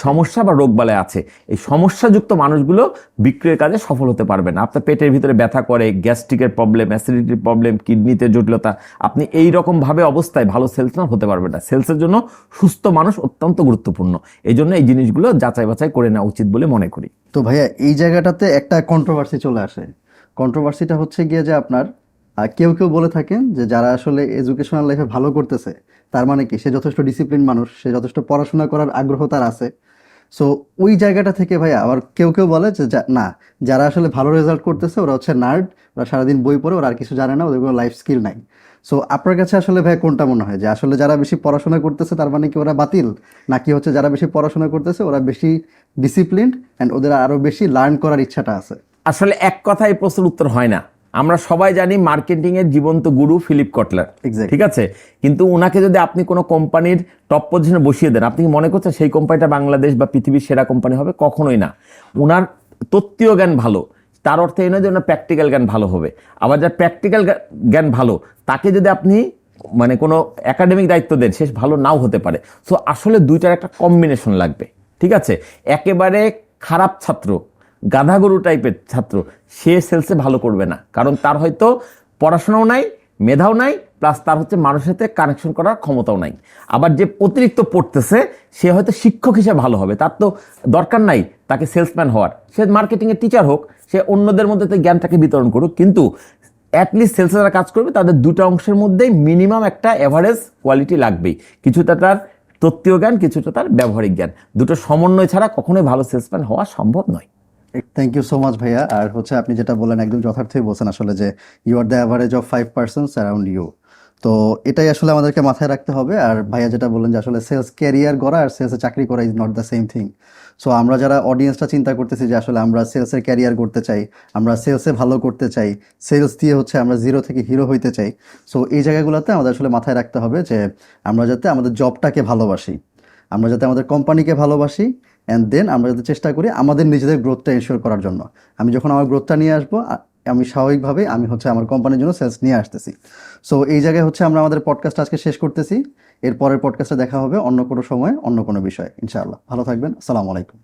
সমস্যা বা রোগবালাই আছে। এই সমস্যাযুক্ত মানুষগুলো বিক্রয়ের কাজে সফল হতে পারবে না। আপনার পেটের ভিতরে ব্যথা করে, গ্যাস্ট্রিকের প্রবলেম, অ্যাসিডিটির প্রবলেম, কিডনিতে জটিলতা, আপনি এই রকম ভাবে অবস্থায় ভালো সেলসম্যান হতে পারবেন না। সেলসের জন্য সুস্থ মানুষ অত্যন্ত গুরুত্বপূর্ণ। এই জন্য এই জিনিসগুলো যাচাই বাছাই করে নেওয়া উচিত বলে মনে করি।
তো ভাইয়া এই জায়গাটাতে একটা কন্ট্রোভার্সি চলে আসে। কন্ট্রোভার্সিটা হচ্ছে গিয়ে যে আপনার কেউ কেউ বলে থাকেন যে যারা আসলে এডুকেশনাল লাইফে ভালো করতেছে তার মানে কি সে যথেষ্ট ডিসিপ্লিন মানুষ, সে যথেষ্ট পড়াশোনা করার আগ্রহ তার আছে। সো ওই জায়গাটা থেকে ভাইয়া আবার কেউ কেউ বলে যে না, যারা আসলে ভালো রেজাল্ট করতেছে ওরা হচ্ছে নার্ড, ওরা সারাদিন বই পড়ে, ওরা আর কিছু জানে না, ওদের কোনো লাইফ স্কিল নাই। সো আপনার কাছে আসলে ভাই কোনটা মনে হয় যে আসলে যারা বেশি পড়াশোনা করতেছে তার মানে কি ওরা বাতিল, নাকি হচ্ছে যারা বেশি পড়াশোনা করতেছে ওরা বেশি ডিসিপ্লিনড অ্যান্ড ওদের আরো বেশি লার্ন করার ইচ্ছাটা আছে?
আসলে এক কথায় প্রশ্নের উত্তর হয় না। আমরা সবাই জানি মার্কেটিং এর জীবন্ত গুরু ফিলিপ কটলার, ঠিক আছে? কিন্তু ওনাকে যদি আপনি কোনো কোম্পানির টপ পজিশনে বসিয়ে দেন, আপনি কি মনে করছেন সেই কোম্পানিটা বাংলাদেশ বা পৃথিবীর সেরা কোম্পানি হবে? কখনোই না। ওনার তত্ত্বীয় জ্ঞান ভালো, তার অর্থ এই নয় যে ওনার প্র্যাকটিক্যাল জ্ঞান ভালো হবে। আবার যার প্র্যাকটিক্যাল জ্ঞান ভালো তাকে যদি আপনি মানে কোনো একাডেমিক দায়িত্ব দেন, সে ভালো নাও হতে পারে। সো আসলে দুইটার একটা কম্বিনেশন লাগবে, ঠিক আছে? একেবারে খারাপ ছাত্র, গাধাগরু টাইপের ছাত্র, সে সেলসে ভালো করবে না, কারণ তার হয়তো পড়াশোনাও নাই, মেধাও নাই, প্লাস তার হচ্ছে মানুষের সাথে কানেকশন করার ক্ষমতাও নাই। আবার যে অতিরিক্ত পড়তেছে সে হয়তো শিক্ষক হিসেবে ভালো হবে, তার তো দরকার নাই তাকে সেলসম্যান হওয়ার, সে মার্কেটিংয়ের টিচার হোক, সে অন্যদের মধ্যে জ্ঞানটাকে বিতরণ করুক, কিন্তু অ্যাটলিস্ট সেলসে যারা কাজ করবে তাদের দুটো অংশের মধ্যেই মিনিমাম একটা এভারেজ কোয়ালিটি লাগবেই। কিছুটা তার তত্ত্বীয় জ্ঞান, কিছুটা তার ব্যবহারিক জ্ঞান, দুটো সমন্বয় ছাড়া কখনোই ভালো সেলসম্যান হওয়া সম্ভব নয়।
থ্যাংক ইউ সো মাচ ভাইয়া। আর হচ্ছে আপনি যেটা বলেন একদম যথার্থই বলছেন আসলে, যে you are the average of 5% around you. তো এটাই আসলে আমাদেরকে মাথায় রাখতে হবে। আর ভাইয়া যেটা বললেন যে আসলে সেলস ক্যারিয়ার করা আর সেলসে চাকরি করা is not the same thing. So আমরা যারা অডিয়েন্সটা চিন্তা করতেছি যে আসলে আমরা সেলসের ক্যারিয়ার করতে চাই, আমরা সেলসে ভালো করতে চাই, সেলস দিয়ে হচ্ছে আমরা জিরো থেকে হিরো হইতে চাই, সো এই জায়গাগুলোতে আমাদের আসলে মাথায় রাখতে হবে যে আমরা যাতে আমাদের জবটাকে ভালোবাসি, আমরা যাতে আমাদের কোম্পানিকে ভালোবাসি, অ্যান্ড দেন আমরা যাতে চেষ্টা করি আমাদের নিজেদের গ্রোথটা এনশিওর করার জন্য। আমি যখন আমার গ্রোথটা নিয়ে আসবো, আমি স্বাভাবিকভাবে আমি হচ্ছে আমার কোম্পানির জন্য সেলস নিয়ে আসতেছি। সো এই জায়গায় হচ্ছে আমরা আমাদের পডকাস্ট আজকে শেষ করতেছি। এর পরের পডকাস্টে দেখা হবে অন্য কোনো সময়, অন্য কোনো বিষয়, ইনশাআল্লাহ। ভালো থাকবেন। আসসালামু আলাইকুম।